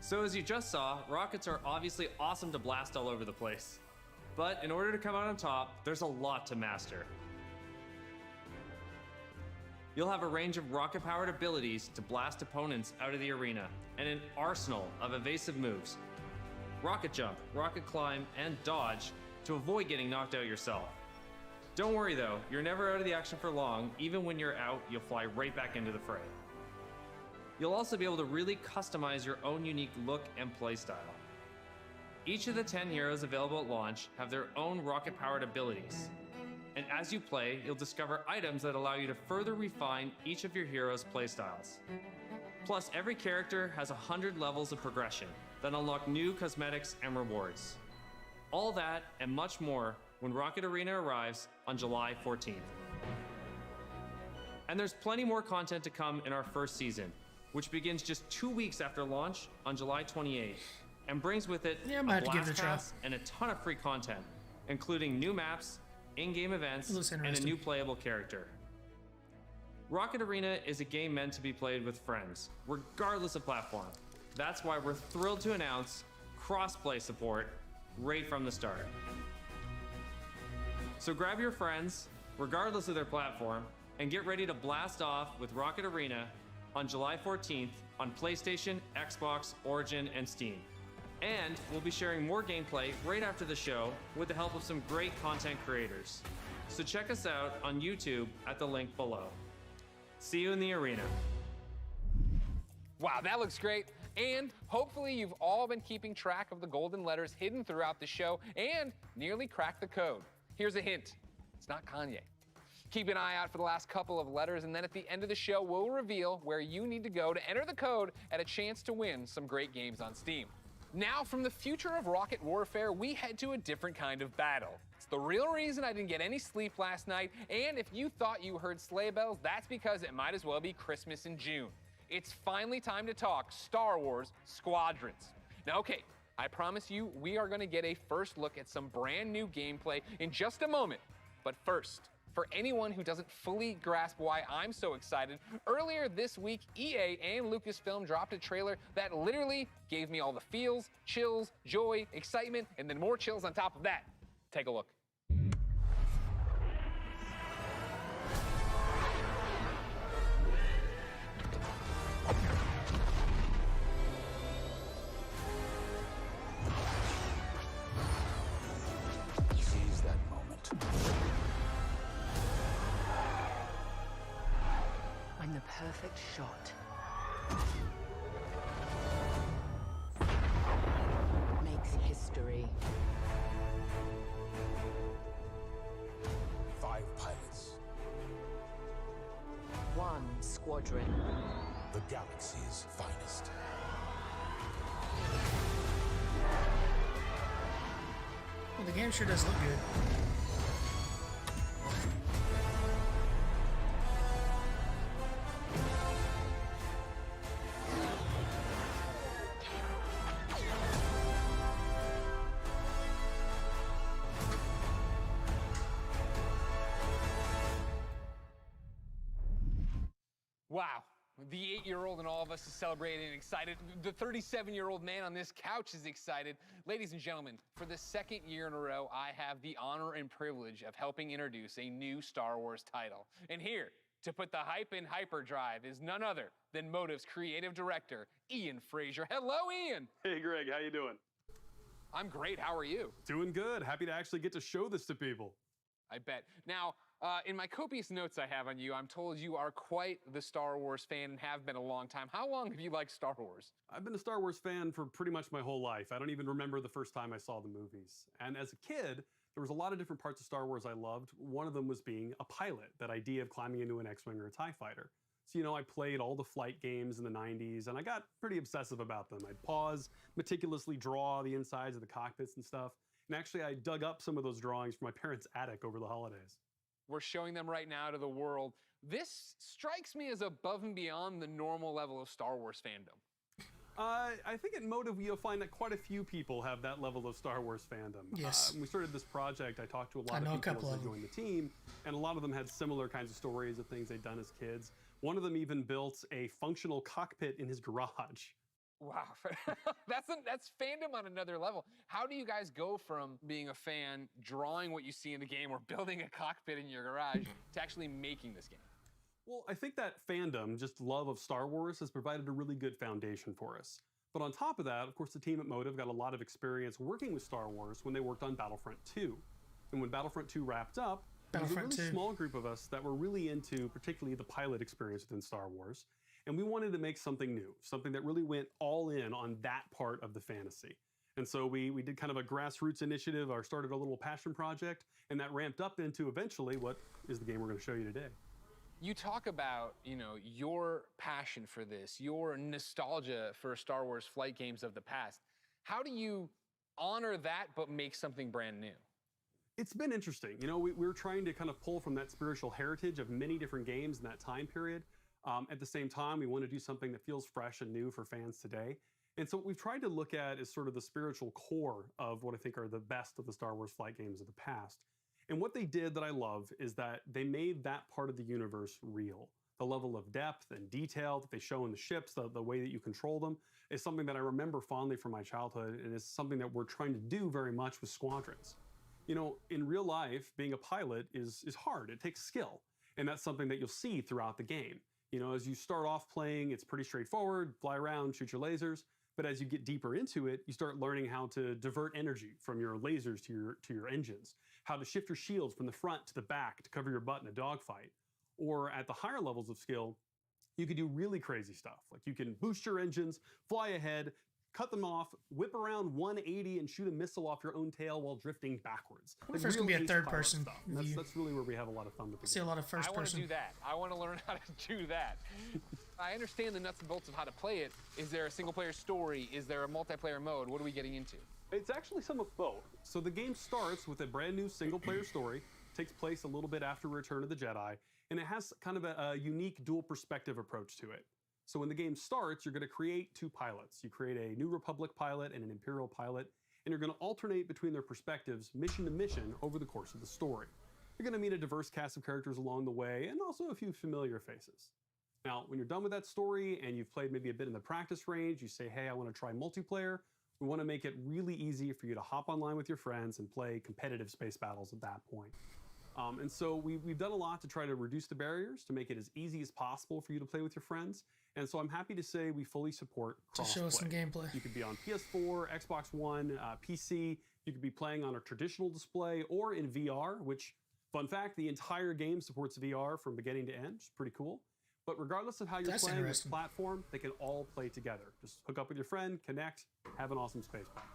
So as you just saw, rockets are obviously awesome to blast all over the place. But in order to come out on top, there's a lot to master. You'll have a range of rocket-powered abilities to blast opponents out of the arena, and an arsenal of evasive moves. Rocket jump, rocket climb, and dodge to avoid getting knocked out yourself. Don't worry though, you're never out of the action for long. Even when you're out, you'll fly right back into the fray. You'll also be able to really customize your own unique look and playstyle. Each of the 10 heroes available at launch have their own rocket-powered abilities. And as you play, you'll discover items that allow you to further refine each of your heroes' playstyles. Plus, every character has 100 levels of progression that unlock new cosmetics and rewards. All that and much more when Rocket Arena arrives on July 14th. And there's plenty more content to come in our first season, which begins just 2 weeks after launch on July 28th, and brings with it I a might have to give it a blast try. pass and a ton of free content, including new maps, in-game events, Looks and a interesting. new playable character. Rocket Arena is a game meant to be played with friends, regardless of platform. That's why we're thrilled to announce cross-play support right from the start. So grab your friends, regardless of their platform, and get ready to blast off with Rocket Arena on July 14th on PlayStation, Xbox, Origin, and Steam. And we'll be sharing more gameplay right after the show with the help of some great content creators. So check us out on YouTube at the link below. See you in the arena. Wow, that looks great. And hopefully you've all been keeping track of the golden letters hidden throughout the show and nearly cracked the code. Here's a hint. It's not Kanye. Keep an eye out for the last couple of letters, and then at the end of the show, we'll reveal where you need to go to enter the code at a chance to win some great games on Steam. Now, from the future of rocket warfare, we head to a different kind of battle. It's the real reason I didn't get any sleep last night, and if you thought you heard sleigh bells, that's because it might as well be Christmas in June. It's finally time to talk Star Wars Squadrons. Now, okay, I promise you we are gonna get a first look at some brand new gameplay in just a moment. But first, for anyone who doesn't fully grasp why I'm so excited, earlier this week, EA and Lucasfilm dropped a trailer that literally gave me all the feels, chills, joy, excitement, and then more chills on top of that. Take a look. Seize that moment. When the perfect shot makes history. 5 pilots. 1 squadron. The galaxy's finest. Well, the game sure does look good. Wow, the 8-year-old in all of us is celebrating and excited. The 37-year-old man on this couch is excited. Ladies and gentlemen, for the second year in a row, I have the honor and privilege of helping introduce a new Star Wars title. And here, to put the hype in hyperdrive, is none other than Motive's creative director, Ian Frazier. Hello, Ian. Hey, Greg, how you doing? I'm great, how are you? Doing good. Happy to actually get to show this to people. I bet. Now, in my copious notes I have on you, I'm told you are quite the Star Wars fan and have been a long time. How long have you liked Star Wars? I've been a Star Wars fan for pretty much my whole life. I don't even remember the first time I saw the movies. And as a kid, there was a lot of different parts of Star Wars I loved. One of them was being a pilot, that idea of climbing into an X-Wing or a TIE fighter. So, you know, I played all the flight games in the 90s, and I got pretty obsessive about them. I'd pause, meticulously draw the insides of the cockpits and stuff. And actually, I dug up some of those drawings from my parents' attic over the holidays. We're showing them right now to the world. This strikes me as above and beyond the normal level of Star Wars fandom. I think at Motive you'll find that quite a few people have that level of Star Wars fandom. Yes. When we started this project, I talked to a lot of people as they joined the team, and a lot of them had similar kinds of stories of things they'd done as kids. One of them even built a functional cockpit in his garage. Wow, that's fandom on another level. How do you guys go from being a fan, drawing what you see in the game, or building a cockpit in your garage, to actually making this game? Well, I think that fandom, just love of Star Wars, has provided a really good foundation for us. But on top of that, of course, the team at Motive got a lot of experience working with Star Wars when they worked on Battlefront 2. And when Battlefront 2 wrapped up, there was a really small group of us that were really into particularly the pilot experience within Star Wars. And we wanted to make something new, something that really went all in on that part of the fantasy. And so we did kind of a grassroots initiative, or started a little passion project, and that ramped up into eventually what is the game we're going to show you today. You talk about, you know, your passion for this, your nostalgia for Star Wars flight games of the past. How do you honor that but make something brand new? It's been interesting. You know, we're trying to kind of pull from that spiritual heritage of many different games in that time period. At the same time, we want to do something that feels fresh and new for fans today. And so what we've tried to look at is sort of the spiritual core of what I think are the best of the Star Wars flight games of the past. And what they did that I love is that they made that part of the universe real. the level of depth and detail that they show in the ships, the way that you control them, is something that I remember fondly from my childhood, and is something that we're trying to do very much with Squadrons. You know, in real life, being a pilot is hard. It takes skill, and that's something that you'll see throughout the game. You know, as you start off playing, it's pretty straightforward, fly around, shoot your lasers, but as you get deeper into it, you start learning how to divert energy from your lasers to your engines, how to shift your shields from the front to the back to cover your butt in a dogfight. Or at the higher levels of skill, you can do really crazy stuff. Like you can boost your engines, fly ahead, cut them off, whip around 180 and shoot a missile off your own tail while drifting backwards. What if there's going to be a third person view? That's really where we have a lot of fun with the See a lot of first I want to person. do that. I want to learn how to do that. I understand the nuts and bolts of how to play it. Is there a single-player story? Is there a multiplayer mode? What are we getting into? It's actually some of both. So the game starts with a brand new single-player story, takes place a little bit after Return of the Jedi, and it has kind of a unique dual perspective approach to it. So when the game starts, you're going to create two pilots. You create a New Republic pilot and an Imperial pilot, and you're going to alternate between their perspectives mission to mission over the course of the story. You're going to meet a diverse cast of characters along the way, and also a few familiar faces. Now, when you're done with that story and you've played maybe a bit in the practice range, you say, hey, I want to try multiplayer. We want to make it really easy for you to hop online with your friends and play competitive space battles at that point. And so we've done a lot to try to reduce the barriers, to make it as easy as possible for you to play with your friends. And so I'm happy to say we fully support crossplay. Just show us some gameplay. You could be on PS4, Xbox One, PC. You could be playing on a traditional display or in VR, which, fun fact, the entire game supports VR from beginning to end, which is pretty cool. But regardless of how you're playing this platform, they can all play together. Just hook up with your friend, connect, have an awesome space battle.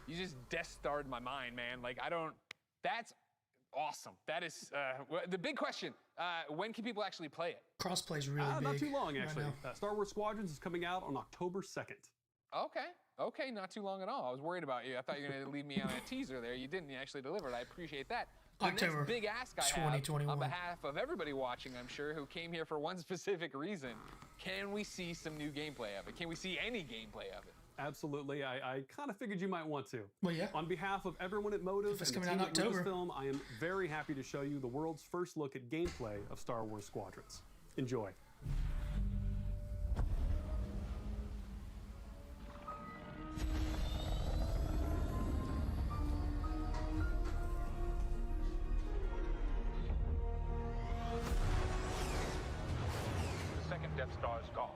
You just Death Starred my mind, man. Like, that's awesome. That is, the big question, when can people actually play it? Crossplay's really big. Not too long, actually. Star Wars Squadrons is coming out on October 2nd. Okay, not too long at all. I was worried about you. I thought you were going to leave me on a teaser there. You didn't. You actually delivered. I appreciate that. The October next big ask I have 2021. on behalf of everybody watching, I'm sure, who came here for one specific reason, can we see some new gameplay of it? Can we see any gameplay of it? Absolutely. I kind of figured you might want to. Well, yeah. On behalf of everyone at Motive and the team at Lucasfilm, I am very happy to show you the world's first look at gameplay of Star Wars Squadrons. Enjoy. The second Death Star is gone,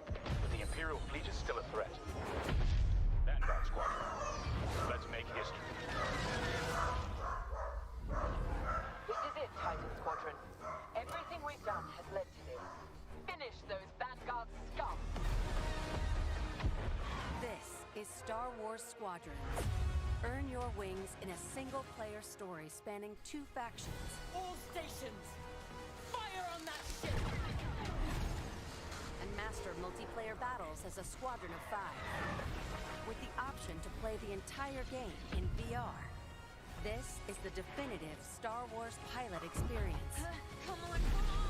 but the Imperial fleet is still a threat. Vanguard Squadron, let's make history. This is it, Titan Squadron. Everything we've done has led to this. Finish those Vanguard scum! This is Star Wars Squadrons. Earn your wings in a single-player story spanning 2 factions. All stations! Fire on that ship! And master multiplayer battles as a squadron of 5. With the option to play the entire game in VR. This is the definitive Star Wars pilot experience. Come on, come on!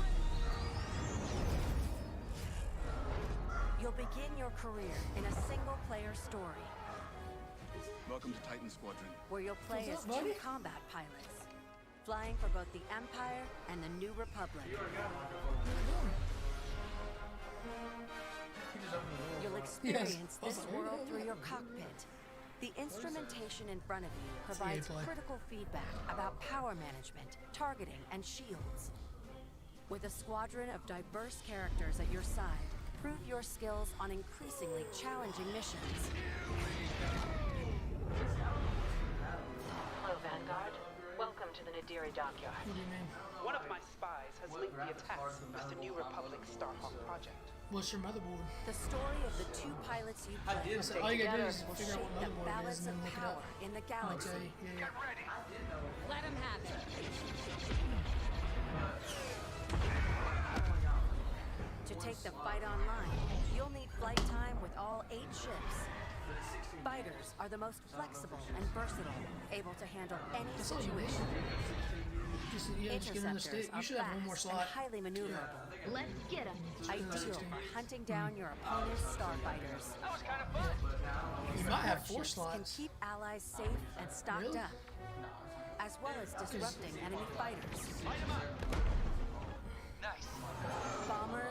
You'll begin your career in a single-player story. Welcome to Titan Squadron. Where you'll play as 2 combat pilots, flying for both the Empire and the New Republic. You'll experience this world through your cockpit. The instrumentation in front of you provides critical feedback about power management, targeting, and shields. With a squadron of diverse characters at your side, prove your skills on increasingly challenging missions. Hello, Vanguard. Welcome to the Nadiri dockyard. One of my spies has linked the attacks with the New Republic Starhawk project. What's your motherboard? The story of the 2 pilots you play So all you gotta do is will figure out shape what the motherboard it is balance and then of look it power up. in the galaxy. Okay, yeah. Let him have it. To take the fight online, you'll need flight time with all 8 ships. Fighters are the most flexible and versatile, able to handle any situation. Just get in the stick. You should have one more slot. And highly maneuverable. Let's get him. Ideal for hunting down your opponent's starfighters. That was kind of fun! You might have 4 Ships slots. can keep allies safe and stocked up, as well as disrupting enemy fighters. Nice. Bombers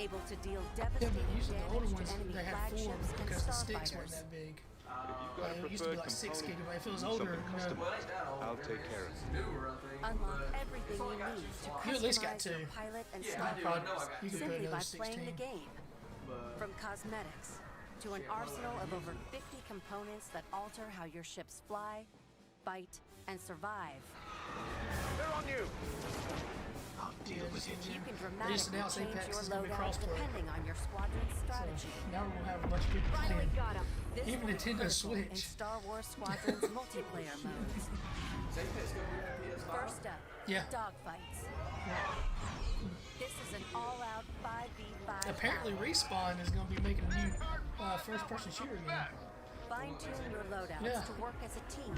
able to deal Yeah, but devastating usually the older damage ones to enemy they had 4 flagships and because the sticks weren't starfighters. that big. You've got a It used to be preferred like 6 component, gigabytes. If it was older, something customized. I'll take care of it. Unlock everything you need to You at least got customize your 2. pilot and Yeah, starfighter you could put simply another by 16. playing the game. From cosmetics to an arsenal of over 50 components that alter how your ships fly, fight, and survive. They're on you. I'll deal with it. You can They just dramatically announced change Apex your is going to be loadout cross-play. depending on your squadron's strategy. Now we'll have a bunch of people Finally playing. got him. This Even will be Nintendo critical in Switch. Star Wars Squadron's multiplayer modes. First up, Yeah. dogfights. This is an all-out 5v5 Apparently, battle. Respawn is going to be making a new first-person shooter game. Fine-tune your loadouts Yeah. to work as a team.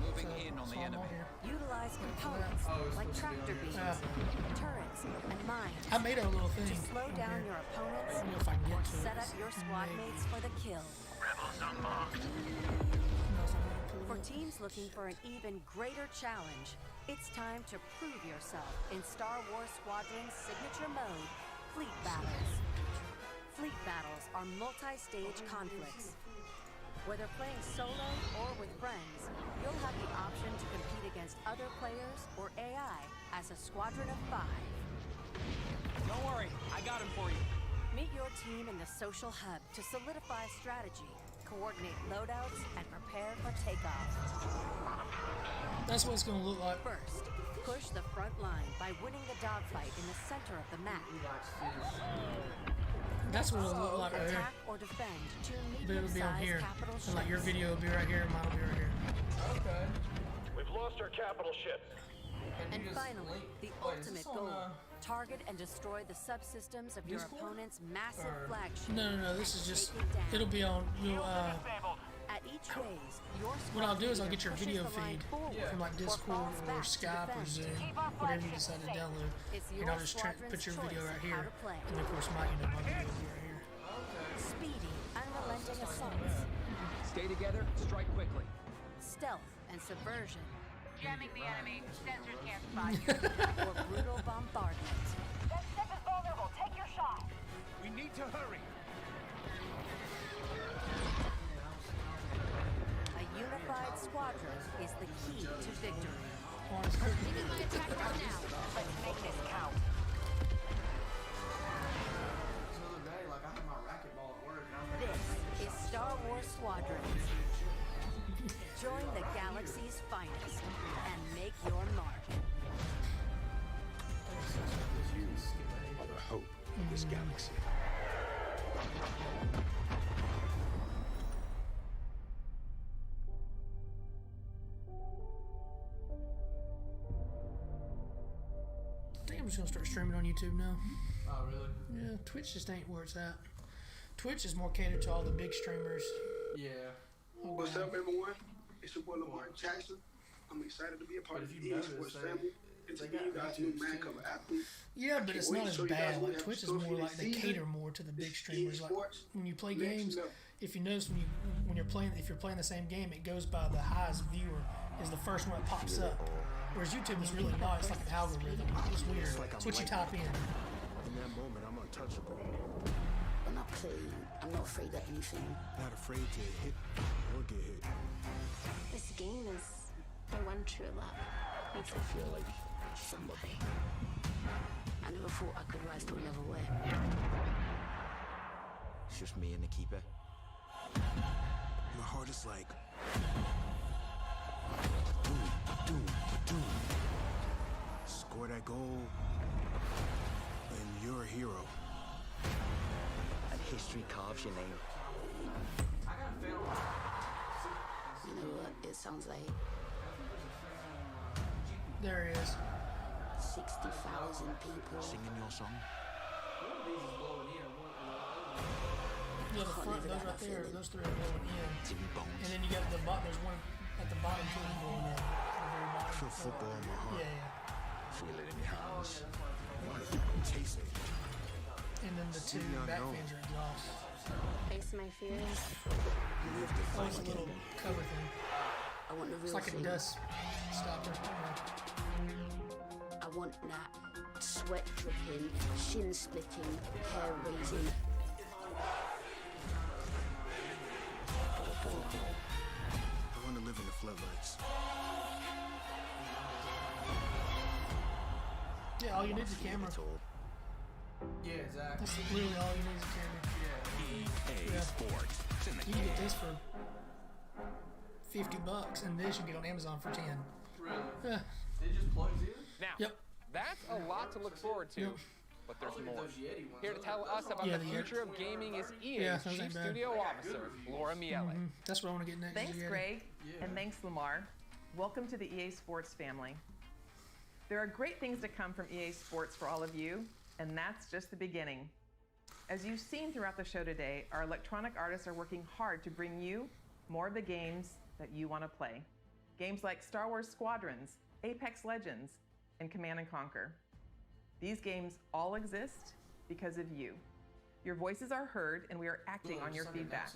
Moving in on the enemy. Utilize components like tractor beams, turrets, and mines I made a little thing. to slow on down here. your opponents I don't know if I can or get to set it. up your squad mates for the kill. Rebels unlocked. For teams looking for an even greater challenge, it's time to prove yourself in Star Wars Squadron's signature mode, Fleet Battles. Fleet Battles are multi-stage conflicts. Whether playing solo or with friends, you'll have the option to compete against other players or AI as a squadron of 5. Don't worry, I got him for you. Meet your team in the social hub to solidify strategy, coordinate loadouts, and prepare for takeoff. That's what it's going to look like. First, push the front line by winning the dogfight in the center of the map. That's what it'll look like right here. Attack or defend two But it'll be on medium-sized here. capital And like your ships. video will be right here, mine will be right here. Okay. We've lost our capital ship. And finally, the ultimate goal. Target and destroy the subsystems of your opponent's massive flagship. No, this is just, Take it down. it'll be on, you'll, At each phase, your what I'll do is I'll squad get your leader video pushes the line feed forward from like Discord falls or back to Skype or defend. Zoom, whatever you decide to download. It's And your I'll just squadron's put your video choice right of here. how to play. And of course my video will be right here. Speedy, unrelenting assaults. Stay together, strike quickly. Stealth and subversion. Jamming the enemy. Sensors can't spot you. Or brutal bombardment. That ship is vulnerable. Take your shot. We need to hurry. A unified squadron is the key to victory. Taking my attack right now. Let's make this count. This is Star Wars Squadrons. Join the galaxy's finest and make your mark. You are the hope of this galaxy. I think I'm just going to start streaming on YouTube now. Oh, really? Yeah, Twitch just ain't where it's at. Twitch is more catered to all the big streamers. Yeah. What's up, everyone? It's your boy Lamar Jackson. I'm excited to be a part of the EA Sports family. And to be you guys' new man cover athlete. Yeah, but it's not as bad. Like what Twitch is we have in more store like for they this season. cater more to the big streamers. Like Sports, when you play next games, level. if you notice when you're playing, if you're playing the same game, it goes by the highest viewer is the first one that pops up. Whereas YouTube is really not. It's like an algorithm. It's weird. It's what you type in. In that moment, I'm untouchable. When I play, I'm not afraid of anything. Not afraid to hit or get hit. This game is my one true love. Makes me feel like somebody. I never thought I could rise to another way. It's just me and the keeper. My heart is like... Doom. Score that goal, and you're a hero. And history carves your name. You know what it sounds like? There it is. 60,000 people. Singing your song? Yeah, the front, those right there, those three are going in. And then you got the bottom, there's one at the bottom too going in. At the very bottom. Feel football in my heart. Yeah. Feel it in your hands. Taste it. And then the two back fins are exhaust. Face my fears. Oh, it's a little cover thing. I want the real It's like a thing. dust stopper. I want that Sweat dripping, shin splitting, hair raising. I want to live in the floodlights. Yeah, all you need is a camera. Yeah, exactly. That's literally all you need is a camera. EA Sports. You can get this for $50, and this you can get on Amazon for 10. Really? Yeah. It just plugs in? Now, that's a lot to look forward to. But there's more. Here to tell us about the future of gaming is EA's Chief Studio Officer, Laura Miele. That's what I want to get next. Thanks, Greg, and thanks, Lamar. Welcome to the EA Sports family. There are great things to come from EA Sports for all of you, and that's just the beginning. As you've seen throughout the show today, our electronic artists are working hard to bring you more of the games that you want to play. Games like Star Wars Squadrons, Apex Legends, and Command & Conquer. These games all exist because of you. Your voices are heard, and we are acting on your feedback.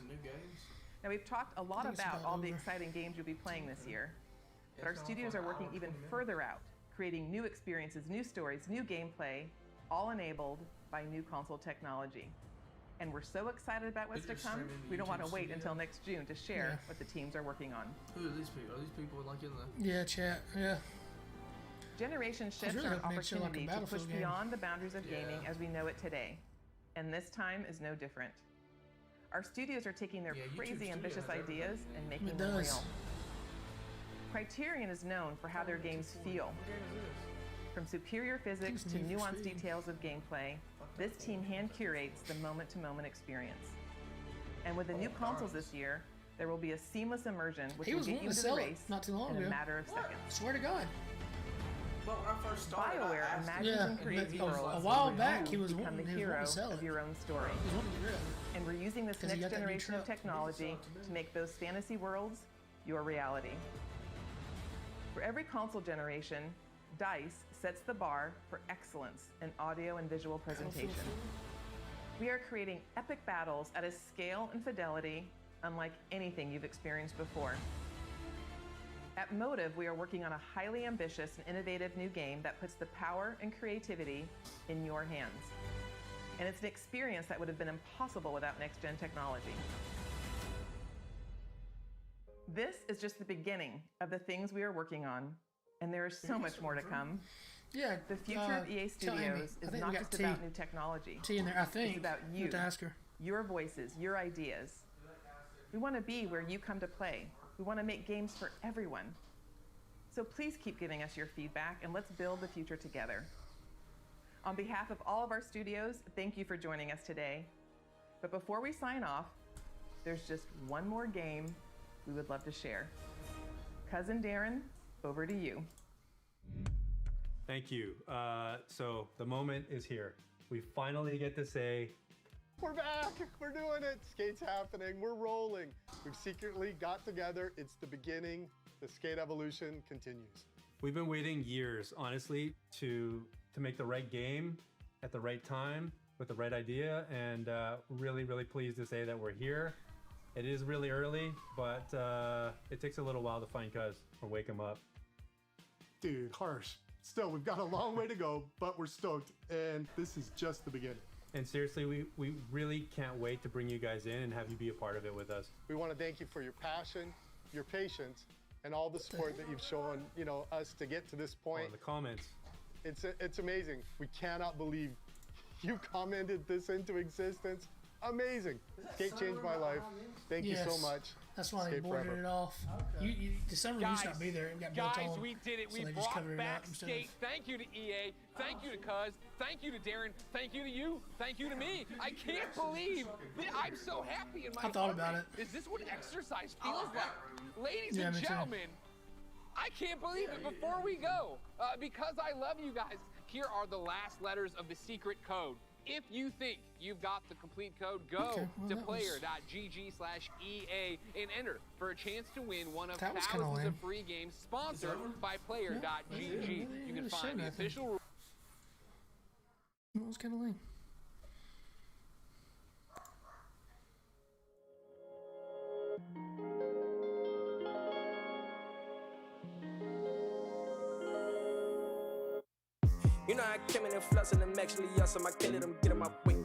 Now, we've talked a lot about all the exciting games you'll be playing this year, but our studios are working even further out, creating new experiences, new stories, new gameplay, all enabled by new console technology. And we're so excited about what's to come, we don't want to wait until next June to share what the teams are working on. Who are these people? Are these people like in the... Yeah, chat. Yeah. Generation shifts really are an hoping they'd show, like, a opportunity to push Battlefield game. beyond the boundaries of gaming as we know it today. And this time is no different. Our studios are taking their crazy ambitious ideas and making them real. Criterion is known for how their games feel. From superior physics to nuanced details of gameplay, this team hand curates the moment-to-moment experience. And with the new consoles this year, there will be a seamless immersion which will get you into the race not too long in ago. a matter of seconds. Swear to God. But when I first started, BioWare imagines and creates worlds a while back he you was become the hero of your own story. And we're using this 'Cause he next got that new generation of truck. technology to make those fantasy worlds your reality. For every console generation, DICE sets the bar for excellence in audio and visual presentation. We are creating epic battles at a scale and fidelity unlike anything you've experienced before. At Motive, we are working on a highly ambitious and innovative new game that puts the power and creativity in your hands. And it's an experience that would have been impossible without next-gen technology. This is just the beginning of the things we are working on, and there is so much more to come. Yeah. The future of EA tell Amy. Studios I is think not we got just about new technology. T in there, I think. It's about We'll you, have to ask her. your voices, your ideas. We want to be where you come to play. We want to make games for everyone. So please keep giving us your feedback, and let's build the future together. On behalf of all of our studios, thank you for joining us today. But before we sign off, there's just one more game we would love to share. Cousin Darren, over to you. Thank you. So the moment is here. We finally get to say, We're back! We're doing it! Skate's happening. We're rolling. We've secretly got together. It's the beginning. The skate evolution continues. we've been waiting years, honestly, to make the right game at the right time with the right idea, and really, really pleased to say that we're here. It is really early, but it takes a little while to find Cuz or wake him up. Dude, harsh. Still, we've got a long way to go, but we're stoked, and this is just the beginning. And seriously, we really can't wait to bring you guys in and have you be a part of it with us. We want to thank you for your passion, your patience, and all the support that you've shown, us to get to this point. Oh, the comments. It's amazing. We cannot believe you commented this into existence. Amazing. Skate changed my life. Thank you so much. That's why they Skate boarded forever. it off. The summer used to not be there. It got built Guys, on. we did it. So We they just brought covered it back up instead skate. Thank you to EA. Thank you to Cuz. Thank you to Darren. Thank you to you. Thank you to me. I can't believe that I'm so happy in my I thought about apartment. Is this what exercise feels like? Ladies Yeah, and me too. gentlemen, I can't believe it. Before we go, because I love you guys, here are the last letters of the secret code. If you think you've got the complete code, go to player.gg/EA and enter for a chance to win one of That was kinda thousands lame. of free games sponsored by player.gg. You can find the official That was kind of lame. You know I came in and flexing them actually awesome. I kill it, I'm getting my weight.